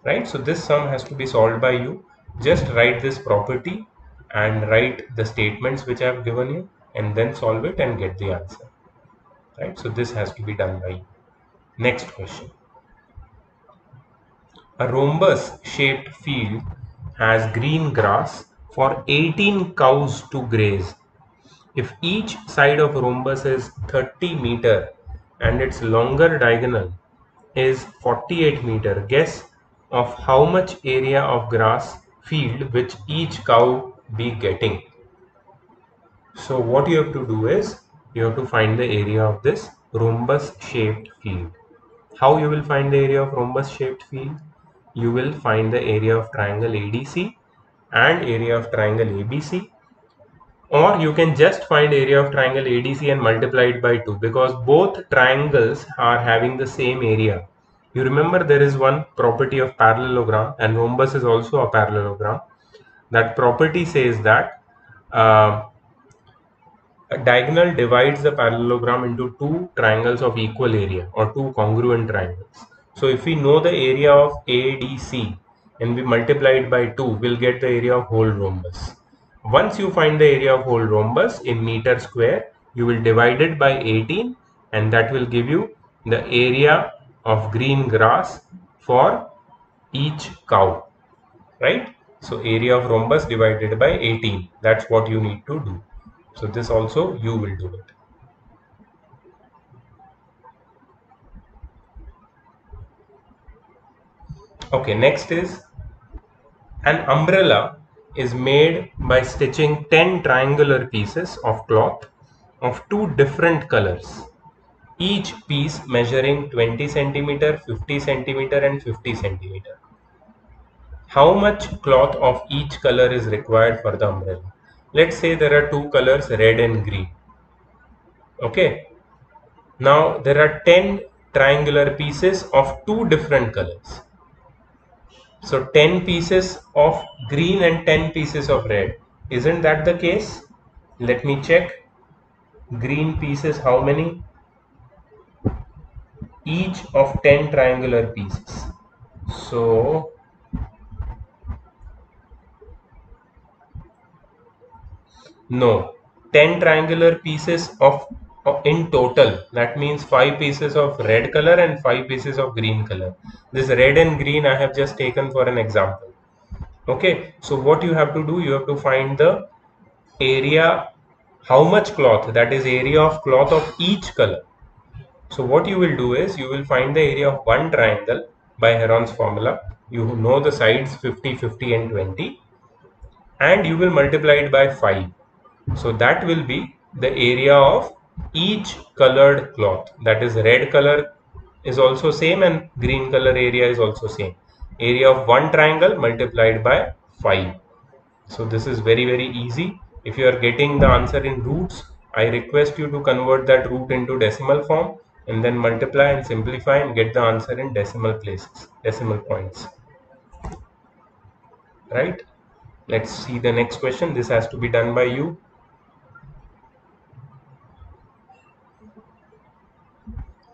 right? So this sum has to be solved by you. Just write this property and write the statements which I have given you and then solve it and get the answer, right? So this has to be done by you. Next question. A rhombus shaped field has green grass for 18 cows to graze. If each side of rhombus is 30 meter and its longer diagonal is 48 meter, guess of how much area of grass field which each cow be getting. So what you have to do is you have to find the area of this rhombus shaped field. How you will find the area of rhombus shaped field? You will find the area of triangle ADC and area of triangle ABC, or you can just find area of triangle ADC and multiply it by 2, because both triangles are having the same area. You remember there is one property of parallelogram, and rhombus is also a parallelogram. That property says that a diagonal divides the parallelogram into two triangles of equal area or two congruent triangles. So if we know the area of ADC and we multiply it by 2, we'll get the area of whole rhombus. Once you find the area of whole rhombus in meter square, you will divide it by 18 and that will give you the area of green grass for each cow, right? So area of rhombus divided by 18, that's what you need to do. So this also you will do it. Okay, next is an umbrella is made by stitching 10 triangular pieces of cloth of two different colors, each piece measuring 20 centimeter, 50 centimeter and 50 centimeter. How much cloth of each color is required for the umbrella? Let's say there are two colors, red and green. Okay. Now there are 10 triangular pieces of two different colors. So 10 pieces of green and 10 pieces of red. Isn't that the case? Let me check. Green pieces, how many? Each of 10 triangular pieces. So no, 10 triangular pieces in total. That means 5 pieces of red color and 5 pieces of green color. This red and green I have just taken for an example. Okay, so what you have to do, you have to find the area, how much cloth, that is area of cloth of each color. So what you will do is you will find the area of one triangle by Heron's formula. You know the sides 50, 50 and 20 and you will multiply it by 5. So that will be the area of each colored cloth. That is red color is also same and green color area is also same. Area of one triangle multiplied by 5. So this is very easy. If you are getting the answer in roots, I request you to convert that root into decimal form and then multiply and simplify and get the answer in decimal places, decimal points. Right? Let's see the next question. This has to be done by you.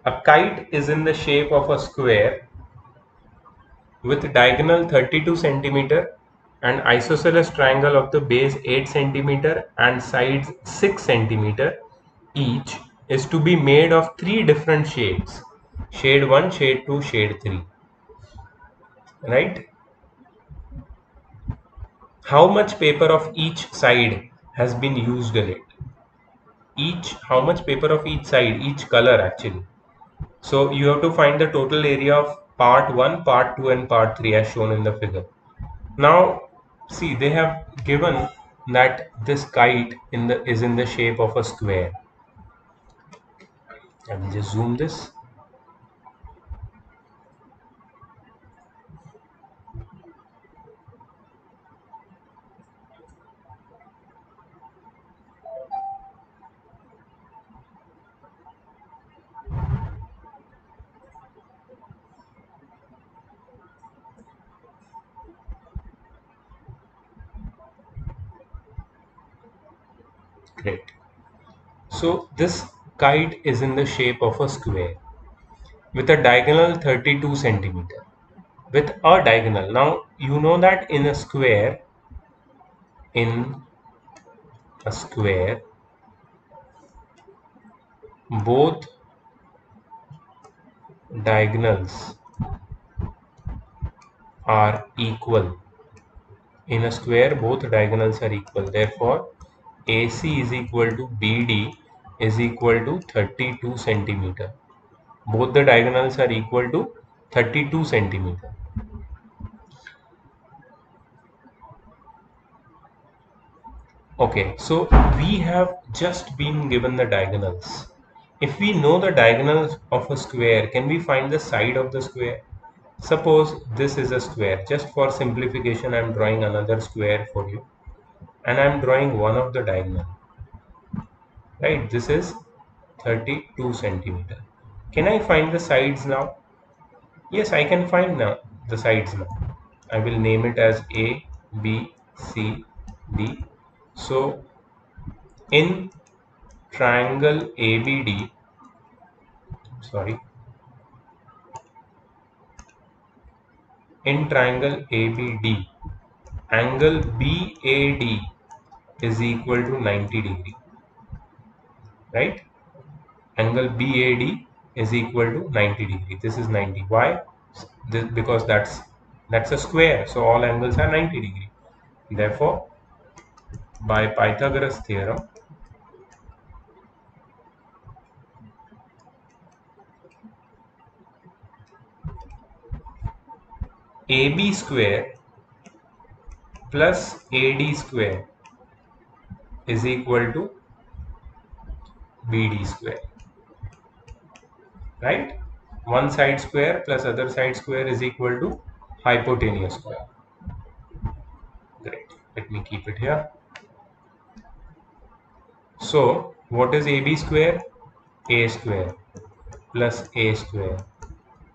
A kite is in the shape of a square with diagonal 32 centimeter and isosceles triangle of the base 8 centimeter and sides 6 centimeter each is to be made of three different shades, shade 1, shade 2, shade 3, right? How much paper of each side has been used in it? How much paper of each side, each color actually. So you have to find the total area of part 1, part 2 and part 3 as shown in the figure. Now see, they have given that this kite is in the shape of a square. I will just zoom this. Great. So this kite is in the shape of a square with a diagonal 32 centimeter. With a diagonal. Now you know that in a square, both diagonals are equal. In a square, both diagonals are equal. Therefore, AC is equal to BD is equal to 32 centimeter. Both the diagonals are equal to 32 centimeter. Okay, so we have just been given the diagonals. If we know the diagonals of a square, can we find the side of the square? Suppose this is a square. Just for simplification, I am drawing another square for you. And I am drawing one of the diagonal. Right, this is 32 centimeter. Can I find the sides now? Yes, I can find now the sides now. I will name it as A, B, C, D. So in triangle ABD, sorry, in triangle ABD, angle BAD is equal to 90 degree, right? Angle BAD is equal to 90 degree. This is 90. Why? Because that's a square, so all angles are 90 degree. Therefore, by Pythagoras theorem, AB square plus AD square is equal to BD square, right? One side square plus other side square is equal to hypotenuse square. Great. Let me keep it here. So, what is AB square? A square plus A square.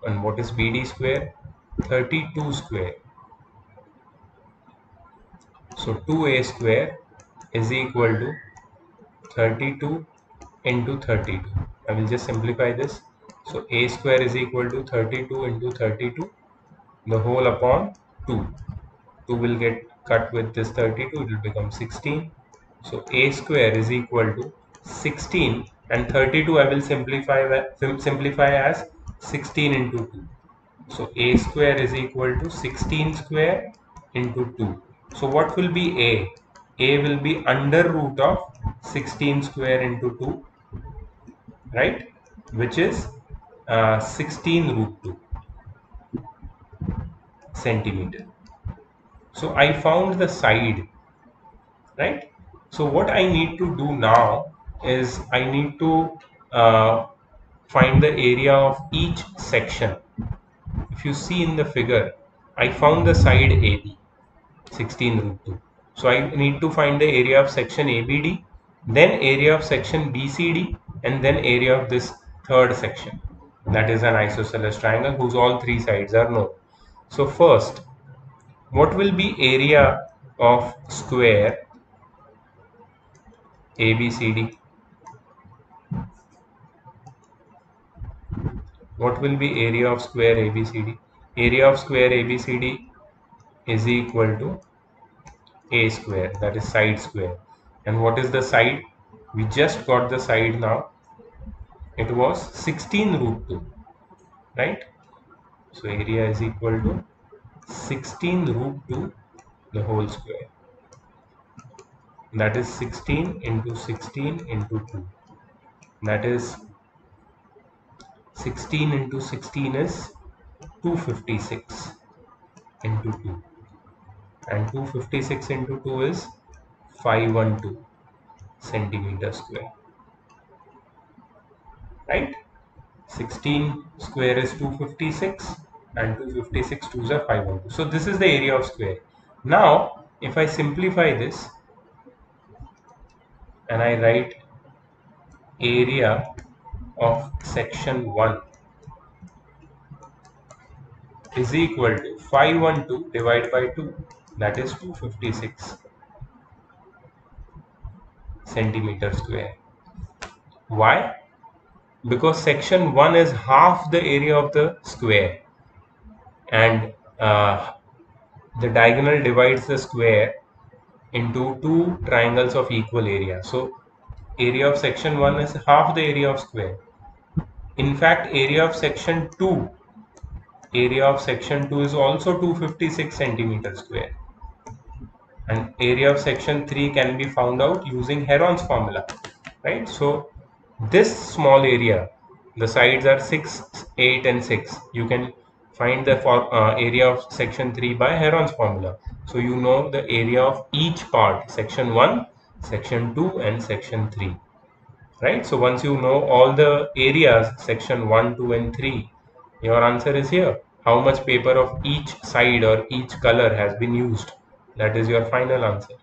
And what is BD square? 32 square. So 2A square is equal to 32 into 32. I will just simplify this. So A square is equal to 32 into 32, the whole upon 2. 2 will get cut with this 32, it will become 16. So A square is equal to 16, and 32 I will simplify as 16 into 2. So A square is equal to 16 square into 2. So what will be A? A will be under root of 16 square into 2, right? Which is 16 root 2 centimeter. So I found the side, right? So what I need to do now is I need to find the area of each section. If you see in the figure, I found the side AB, 16 root 2. So I need to find the area of section ABD, then area of section BCD, and then area of this third section. That is an isosceles triangle whose all three sides are known. So first, what will be area of square ABCD? What will be area of square ABCD? Area of square ABCD is equal to A square, that is side square. And what is the side? We just got the side now. It was 16 root 2, right? So area is equal to 16 root 2 the whole square. That is 16 into 16 into 2. That is 16 into 16 is 256 into 2. And 256 into 2 is 512 centimeter square, right? 16 square is 256 and 256 twos are 512. So this is the area of square. Now if I simplify this and I write area of section 1 is equal to 512 divided by 2, that is 256 centimeter square. Why? Because section 1 is half the area of the square, and the diagonal divides the square into two triangles of equal area. So area of section 1 is half the area of square. In fact, area of section 2 is also 256 centimeter square. And area of section 3 can be found out using Heron's formula, right? So this small area, the sides are 6, 8 and 6. You can find the area of section 3 by Heron's formula. So you know the area of each part, section 1, section 2 and section 3, right? So once you know all the areas, section 1, 2 and 3, your answer is here. How much paper of each side or each color has been used? That is your final answer.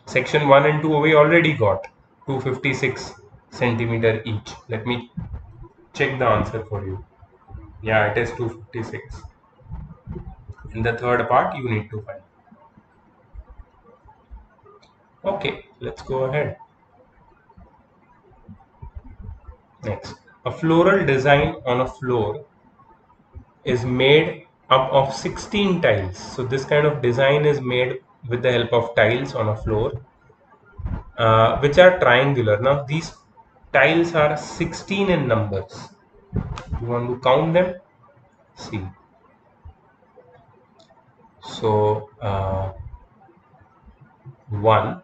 Section 1 and 2 we already got 256 centimeter each. Let me check the answer for you. Yeah, it is 256. In the third part you need to find. Okay, let's go ahead. Next, a floral design on a floor is made of 16 tiles. So this kind of design is made with the help of tiles on a floor, which are triangular. Now these tiles are 16 in numbers. You want to count them? See. So 1,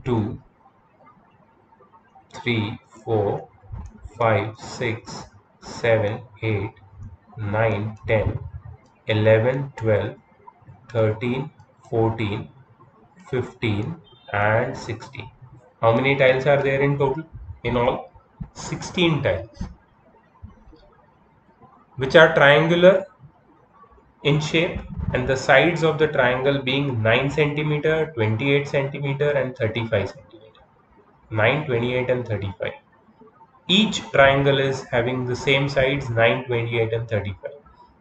2, 3, 4, 5, 6, 7, 8, 9, 10, 11, 12, 13, 14, 15 and 16. How many tiles are there in total? In all, 16 tiles, which are triangular in shape, and the sides of the triangle being 9 centimeter, 28 centimeter and 35 centimeter. 9, 28 and 35. Each triangle is having the same sides 9, 28 and 35.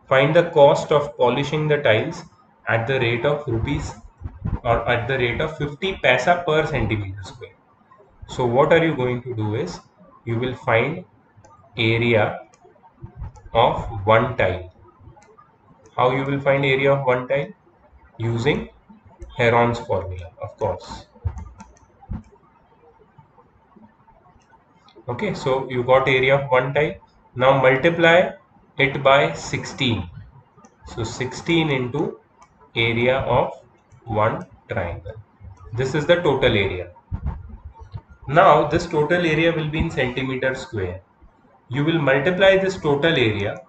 Find the cost of polishing the tiles at the rate of rupees or at the rate of 50 paisa per centimeter square. So what are you going to do is you will find area of one tile. How you will find area of one tile? Using Heron's formula, of course. Okay, so you got area of one tile. Now multiply it by 16. So 16 into area of one triangle. This is the total area. Now this total area will be in centimeter square. You will multiply this total area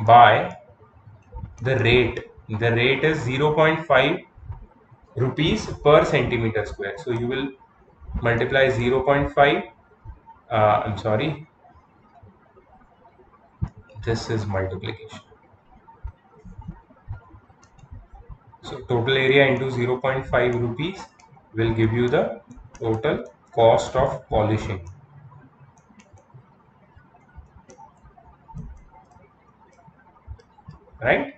by the rate. The rate is 0.5 rupees per centimeter square. So you will multiply 0.5. I'm sorry, this is multiplication. So total area into 0.5 rupees will give you the total cost of polishing. Right?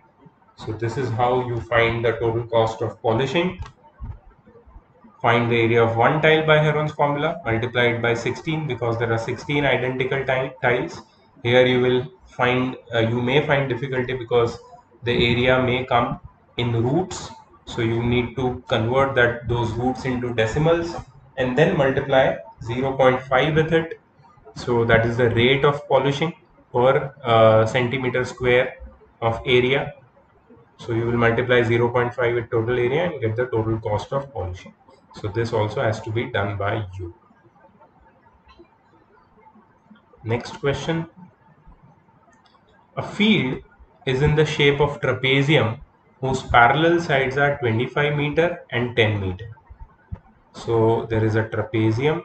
So this is how you find the total cost of polishing. Find the area of one tile by Heron's formula, multiply it by 16 because there are 16 identical tiles. Here you will find, you may find difficulty because the area may come in roots. So you need to convert those roots into decimals and then multiply 0.5 with it. So that is the rate of polishing per centimeter square of area. So you will multiply 0.5 with total area and get the total cost of polishing. So this also has to be done by you. Next question. A field is in the shape of trapezium whose parallel sides are 25 meter and 10 meter. So there is a trapezium.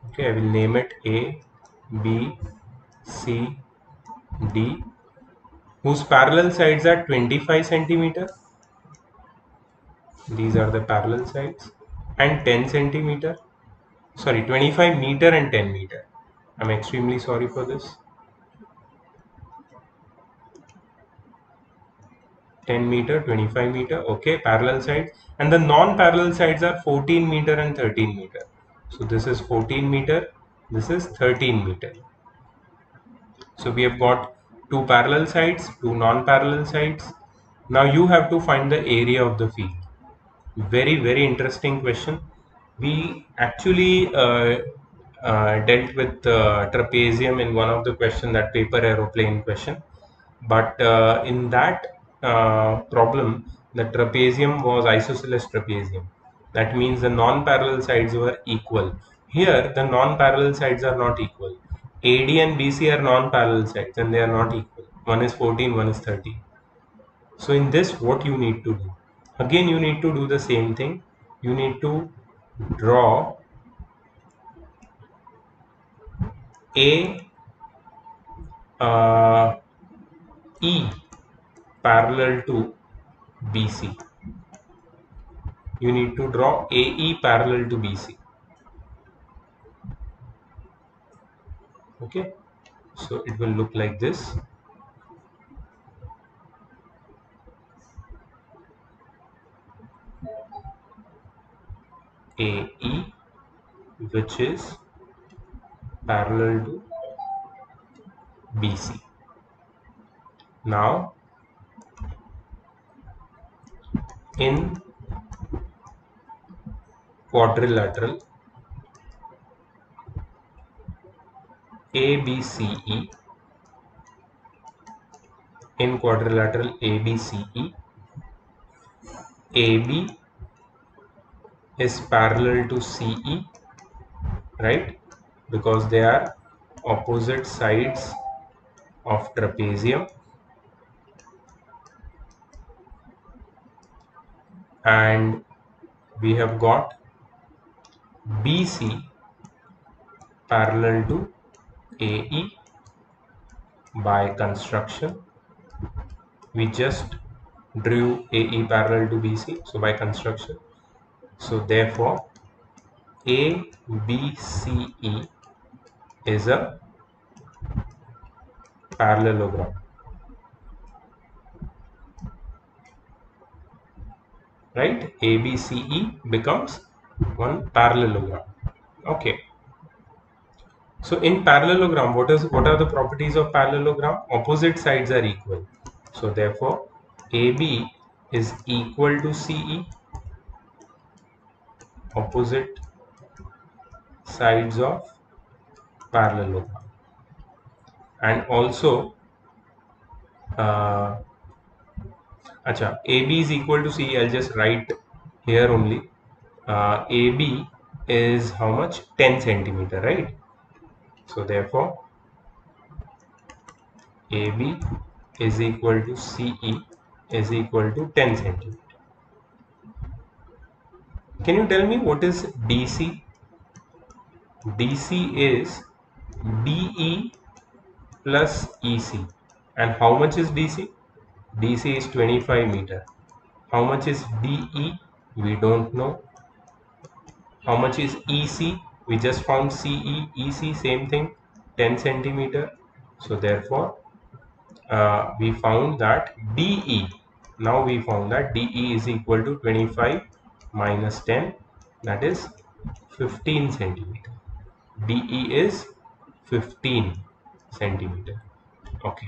Okay, I will name it A, B, C, D, whose parallel sides are 25 centimeter. These are the parallel sides, and 10 centimeter. Sorry, 25 meter and 10 meter. I'm extremely sorry for this. 10 meter, 25 meter, okay, parallel sides, and the non-parallel sides are 14 meter and 13 meter. So this is 14 meter, this is 13 meter. So we have got two parallel sides, two non-parallel sides. Now you have to find the area of the field. Very, very interesting question. We actually dealt with trapezium in one of the question, that paper aeroplane question. But in that problem, the trapezium was isosceles trapezium. That means the non-parallel sides were equal. Here, the non-parallel sides are not equal. AD and BC are non-parallel sides and they are not equal. One is 14, one is 13. So in this, what you need to do? Again, you need to do the same thing. You need to draw A E parallel to BC. You need to draw AE parallel to BC. Okay, so it will look like this. AE, which is parallel to BC. Now, in quadrilateral ABCE, in quadrilateral ABCE, AB is parallel to CE, right? Because they are opposite sides of trapezium, and we have got BC parallel to AE by construction. We just drew AE parallel to BC, so by construction. So therefore, ABCE is a parallelogram, right? ABCE becomes one parallelogram. Okay. So in parallelogram, what are the properties of parallelogram? Opposite sides are equal. So therefore, AB is equal to CE, opposite sides of parallelogram. And also, AB is equal to CE. I'll just write here only. AB is how much? 10 centimeter, right? So therefore, AB is equal to CE is equal to 10 centimeter. Can you tell me what is DC? DC is DE plus EC. And how much is DC? DC is 25 meter. How much is DE? We don't know. How much is EC? We just found CE, EC, same thing, 10 centimeter. So therefore, we found that DE, now we found that DE is equal to 25 minus 10, that is 15 centimeter. DE is 15 centimeter. Okay.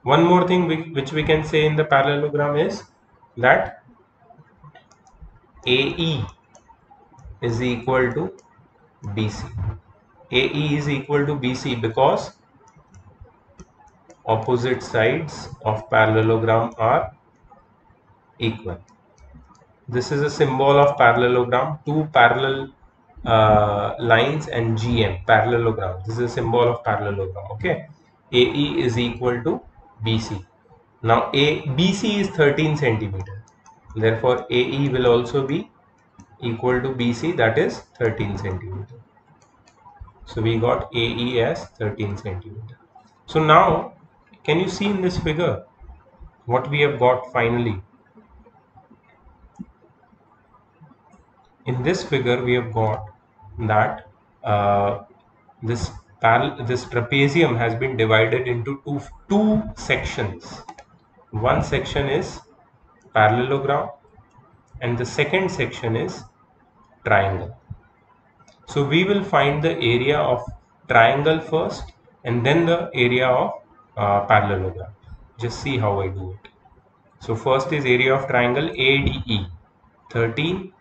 One more thing which we can say in the parallelogram is that AE is equal to BC. AE is equal to BC because opposite sides of parallelogram are equal. This is a symbol of parallelogram, two parallel lines and GM, parallelogram. This is a symbol of parallelogram, okay? AE is equal to BC. Now BC is 13 centimeter. Therefore, AE will also be equal to BC, that is 13 centimeter. So we got AE as 13 centimeter. So now, can you see in this figure what we have got finally? In this figure, we have got that this trapezium has been divided into two sections. One section is parallelogram, and the second section is triangle. So we will find the area of triangle first, and then the area of parallelogram. Just see how I do it. So first is area of triangle ADE, 13,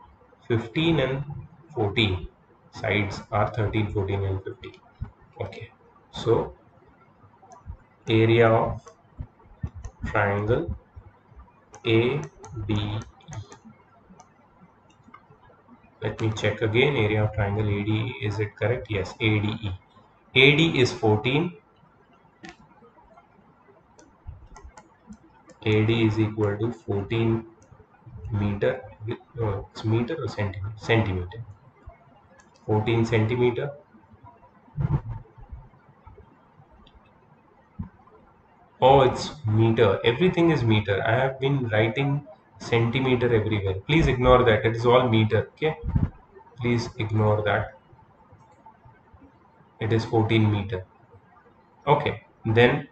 15 and 14. Sides are 13, 14 and 15. Okay. So area of triangle ADE. Let me check again. Area of triangle ADE. Is it correct? Yes, ADE. AD is 14. AD is equal to 14 meter. No, it's meter or centimeter? Centimeter. 14 centimeter. Oh, it's meter. Everything is meter. I have been writing centimeter everywhere. Please ignore that. It is all meter. Okay. Please ignore that. It is 14 meter. Okay. Then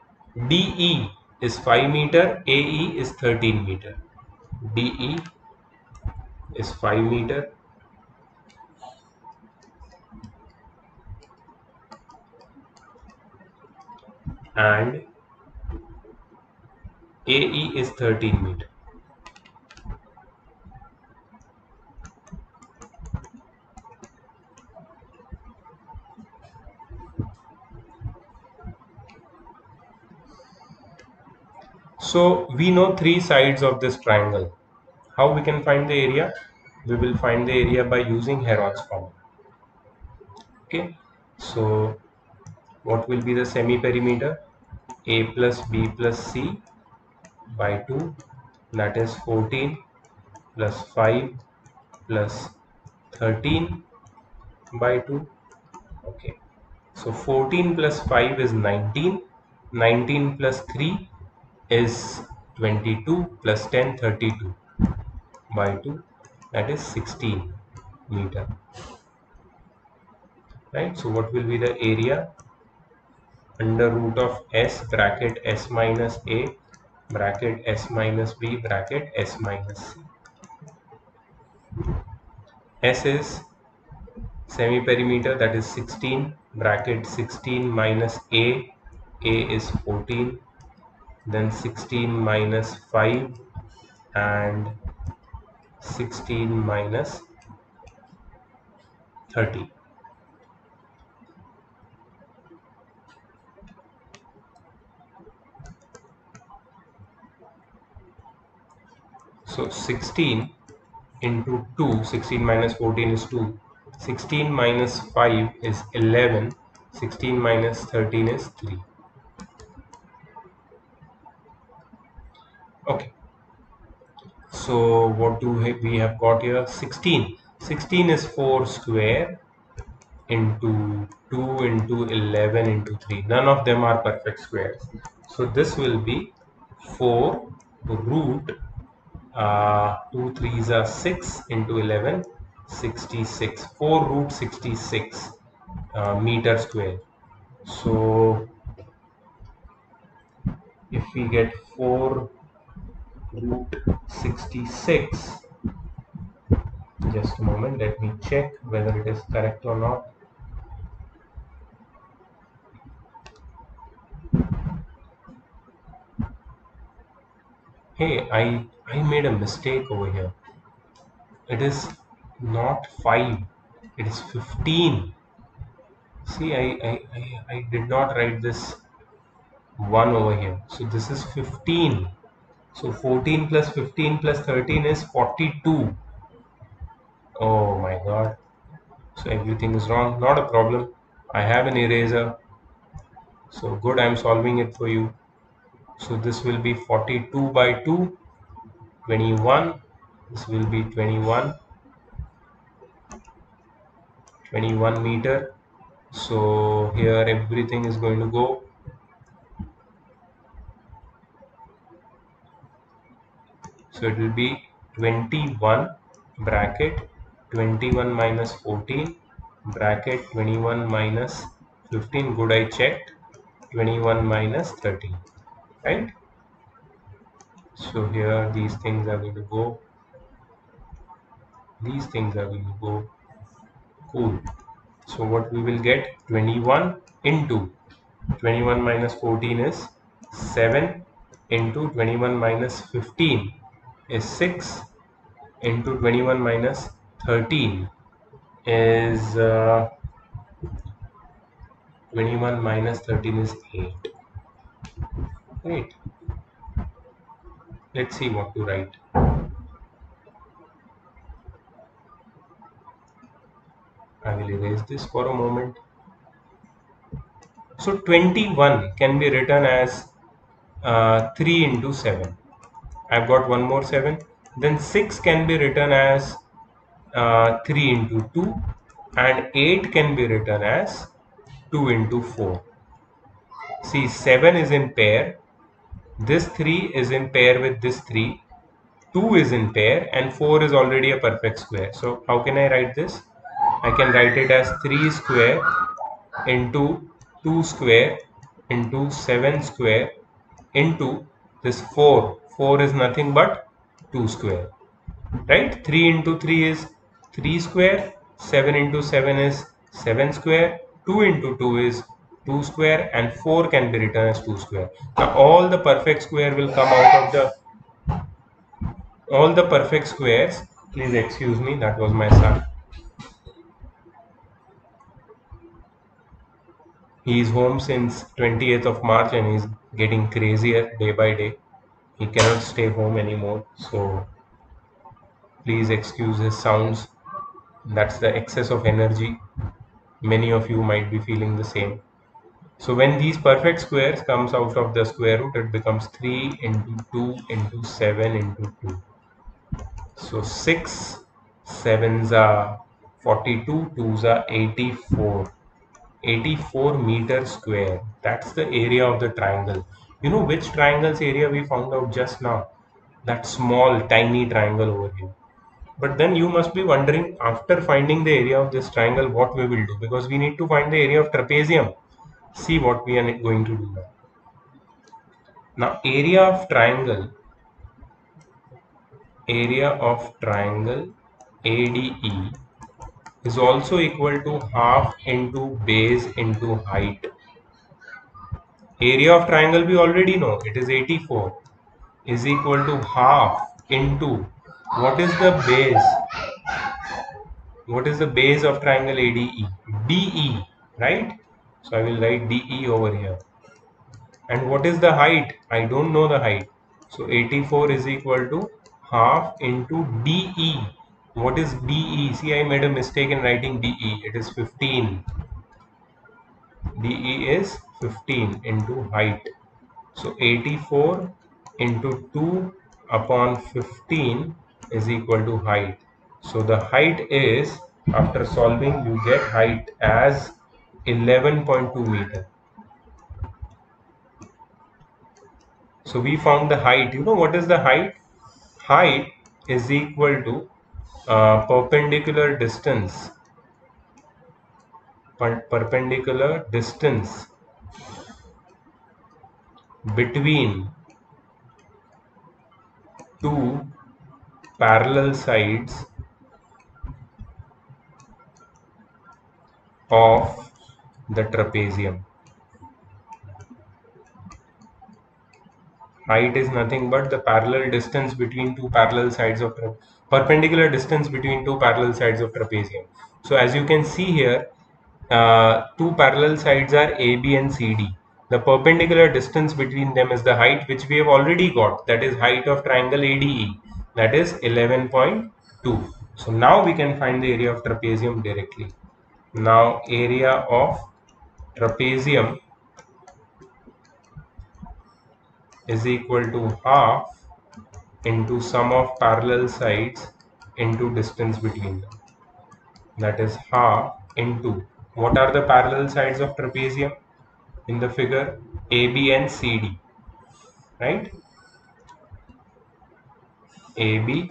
DE is 5 meter. AE is 13 meter. DE is 5 meter. and AE is 13 meter. So we know three sides of this triangle. How we can find the area? We will find the area by using Heron's formula. Okay. So what will be the semi-perimeter? A plus B plus C by 2, that is 14 plus 5 plus 13 by 2. Okay. So 14 plus 5 is 19. 19 plus 3 is 22 plus 10, 32 by 2, that is 16 meter. Right. So what will be the area? Under root of S bracket S minus A bracket S minus B bracket S minus C. S is semi-perimeter, that is 16 bracket 16 minus A is 14, then 16 minus 5 and 16 minus 30. So 16 into 2, 16 minus 14 is 2, 16 minus 5 is 11, 16 minus 13 is 3. Okay, so what do we have got here? 16. 16 is 4 square into 2 into 11 into 3. None of them are perfect squares. So this will be 4 root 2 3s are 6 into 11, 66. 4 root 66 meter square. So if we get 4 root 66, just a moment, let me check whether it is correct or not. Hey, I made a mistake over here. It is not 5, it is 15. See, I did not write this 1 over here. So this is 15. So 14 plus 15 plus 13 is 42. Oh my god. So everything is wrong. Not a problem. I have an eraser. So good, I'm solving it for you. So this will be 42 by 2, 21. This will be 21 meter. So here everything is going to go. So it will be 21 bracket 21 minus 14 bracket 21 minus 15. Good, I checked. 21 minus 13. Right? So here these things are going to go. These things are going to go. Cool. So what we will get? 21 into 21 minus 14 is 7 into 21 minus 15 is 6 into 21 minus 13 is 21 minus 13 is 8. Right. Let's see what to write. I will erase this for a moment. So 21 can be written as 3 into 7. I've got one more 7. Then 6 can be written as 3 into 2, and 8 can be written as 2 into 4. See, 7 is in pair, this 3 is in pair with this 3, 2 is in pair, and 4 is already a perfect square. So how can I write this? I can write it as 3 square into 2 square into 7 square into this 4. 4 is nothing but 2 square. Right? 3 into 3 is 3 square, 7 into 7 is 7 square, 2 into 2 is 2 square, and 4 can be written as 2 square. Now all the perfect square will come out of the all the perfect squares. Please excuse me, that was my son. He is home since 28th of March and he's getting crazier day by day. He cannot stay home anymore, so please excuse his sounds. That's the excess of energy. Many of you might be feeling the same. So when these perfect squares comes out of the square root, it becomes 3 into 2 into 7 into 2. So 6 sevens are 42, 2s are 84. 84 meter square. That's the area of the triangle. You know which triangle's area we found out just now? That small tiny triangle over here. But then you must be wondering, after finding the area of this triangle, what we will do, because we need to find the area of trapezium. See what we are going to do now. Now area of triangle ADE is also equal to half into base into height. Area of triangle we already know, it is 84, is equal to half into, what is the base? What is the base of triangle ADE? DE, right? So I will write DE over here. And what is the height? I don't know the height. So 84 is equal to half into DE. What is DE? See, I made a mistake in writing DE. It is 15. DE is 15 into height. So 84 into 2 upon 15 is equal to height. So the height is, after solving, you get height as 11.2 meter. So we found the height. You know what is the height? Height is equal to perpendicular distance between two parallel sides of the trapezium. Height is nothing but the parallel distance between two parallel sides of perpendicular distance between two parallel sides of trapezium. So as you can see here, two parallel sides are AB and CD. The perpendicular distance between them is the height, which we have already got. That is height of triangle ADE. That is 11.2. So now we can find the area of trapezium directly. Now area of trapezium is equal to half into sum of parallel sides into distance between them. That is half into, what are the parallel sides of trapezium in the figure? AB and CD, right? AB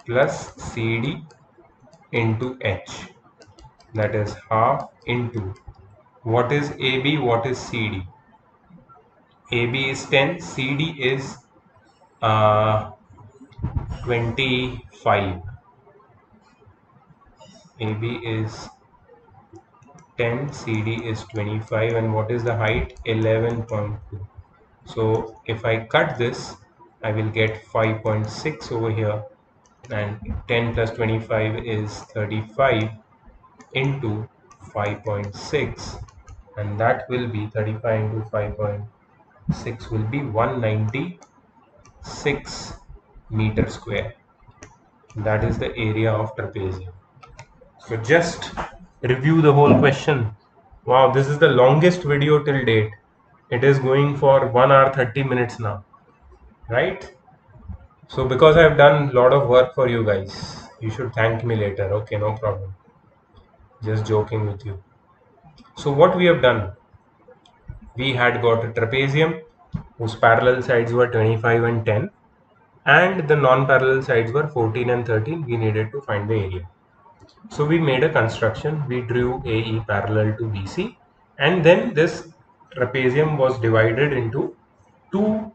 plus CD into H. That is half into, what is AB, what is CD? AB is 10, CD is 25. AB is 10, CD is 25, and what is the height? 11.2. So if I cut this, I will get 5.6 over here, and 10 plus 25 is 35 into 5.6, and that will be 35 into 5.6 will be 196 meter square. That is the area of trapezium. So just review the whole question. Wow, this is the longest video till date. It is going for 1 hour 30 minutes now, right? So because I have done a lot of work for you guys, you should thank me later. Okay, no problem. Just joking with you. So what we have done, we had got a trapezium whose parallel sides were 25 and 10, and the non-parallel sides were 14 and 13. We needed to find the area. So we made a construction. We drew AE parallel to BC, and then this trapezium was divided into two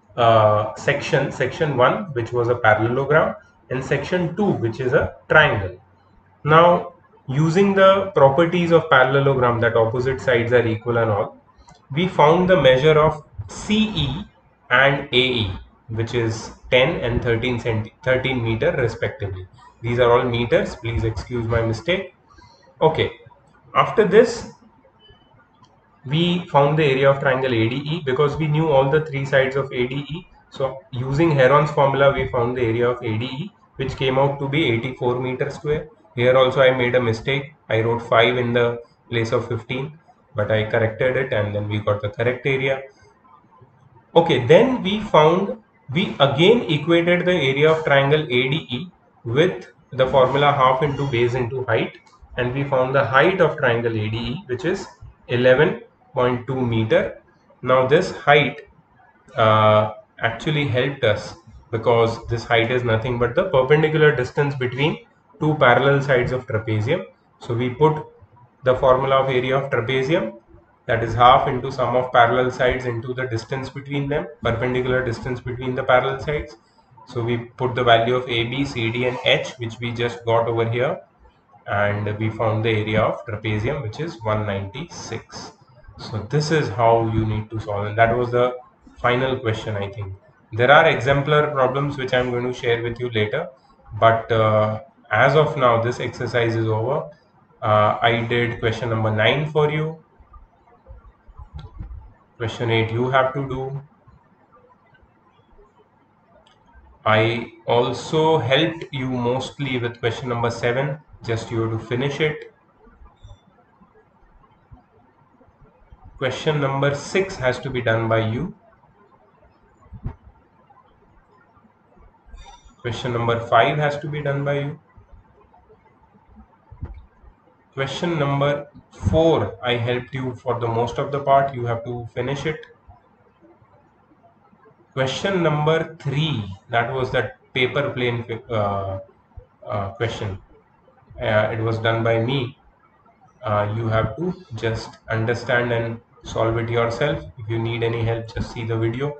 sections. Section 1, which was a parallelogram, and section 2, which is a triangle. Now, using the properties of parallelogram, that opposite sides are equal and all, we found the measure of CE and AE, which is 10 and 13 meter respectively. These are all meters, please excuse my mistake. Okay, after this we found the area of triangle ADE because we knew all the three sides of ADE. So using Heron's formula, we found the area of ADE, which came out to be 84 meters square. Here also I made a mistake. I wrote 5 in the place of 15, but I corrected it and then we got the correct area. Okay, then we again equated the area of triangle ADE with the formula half into base into height, and we found the height of triangle ADE, which is 11.2 meter. Now this height actually helped us because this height is nothing but the perpendicular distance between two parallel sides of trapezium. So we put the formula of area of trapezium, that is half into sum of parallel sides into the distance between them, perpendicular distance between the parallel sides. So we put the value of AB, CD and H, which we just got over here, and we found the area of trapezium, which is 196. So this is how you need to solve, and that was the final question. I think there are exemplar problems which I'm going to share with you later, but as of now this exercise is over. I did question number 9 for you. Question 8 you have to do. I also helped you mostly with question number 7, just you have to finish it. Question number 6 has to be done by you. Question number 5 has to be done by you. Question number 4, I helped you for the most of the part, you have to finish it. Question number 3, that was that paper plane question. It was done by me. You have to just understand and solve it yourself. If you need any help, just see the video.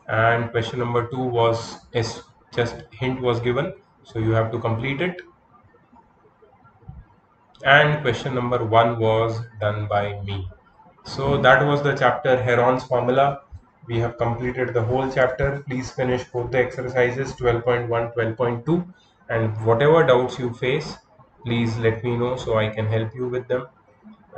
And question number 2 is just hint was given, so you have to complete it. And question number 1 was done by me. So that was the chapter Heron's formula. We have completed the whole chapter. Please finish both the exercises 12.1, 12.2, and whatever doubts you face, please let me know so I can help you with them.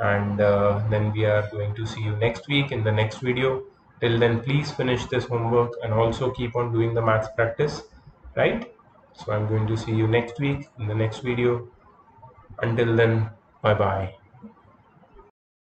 And then we are going to see you next week in the next video. Till then, please finish this homework and also keep on doing the maths practice, right? So I'm going to see you next week in the next video. Until then, bye bye.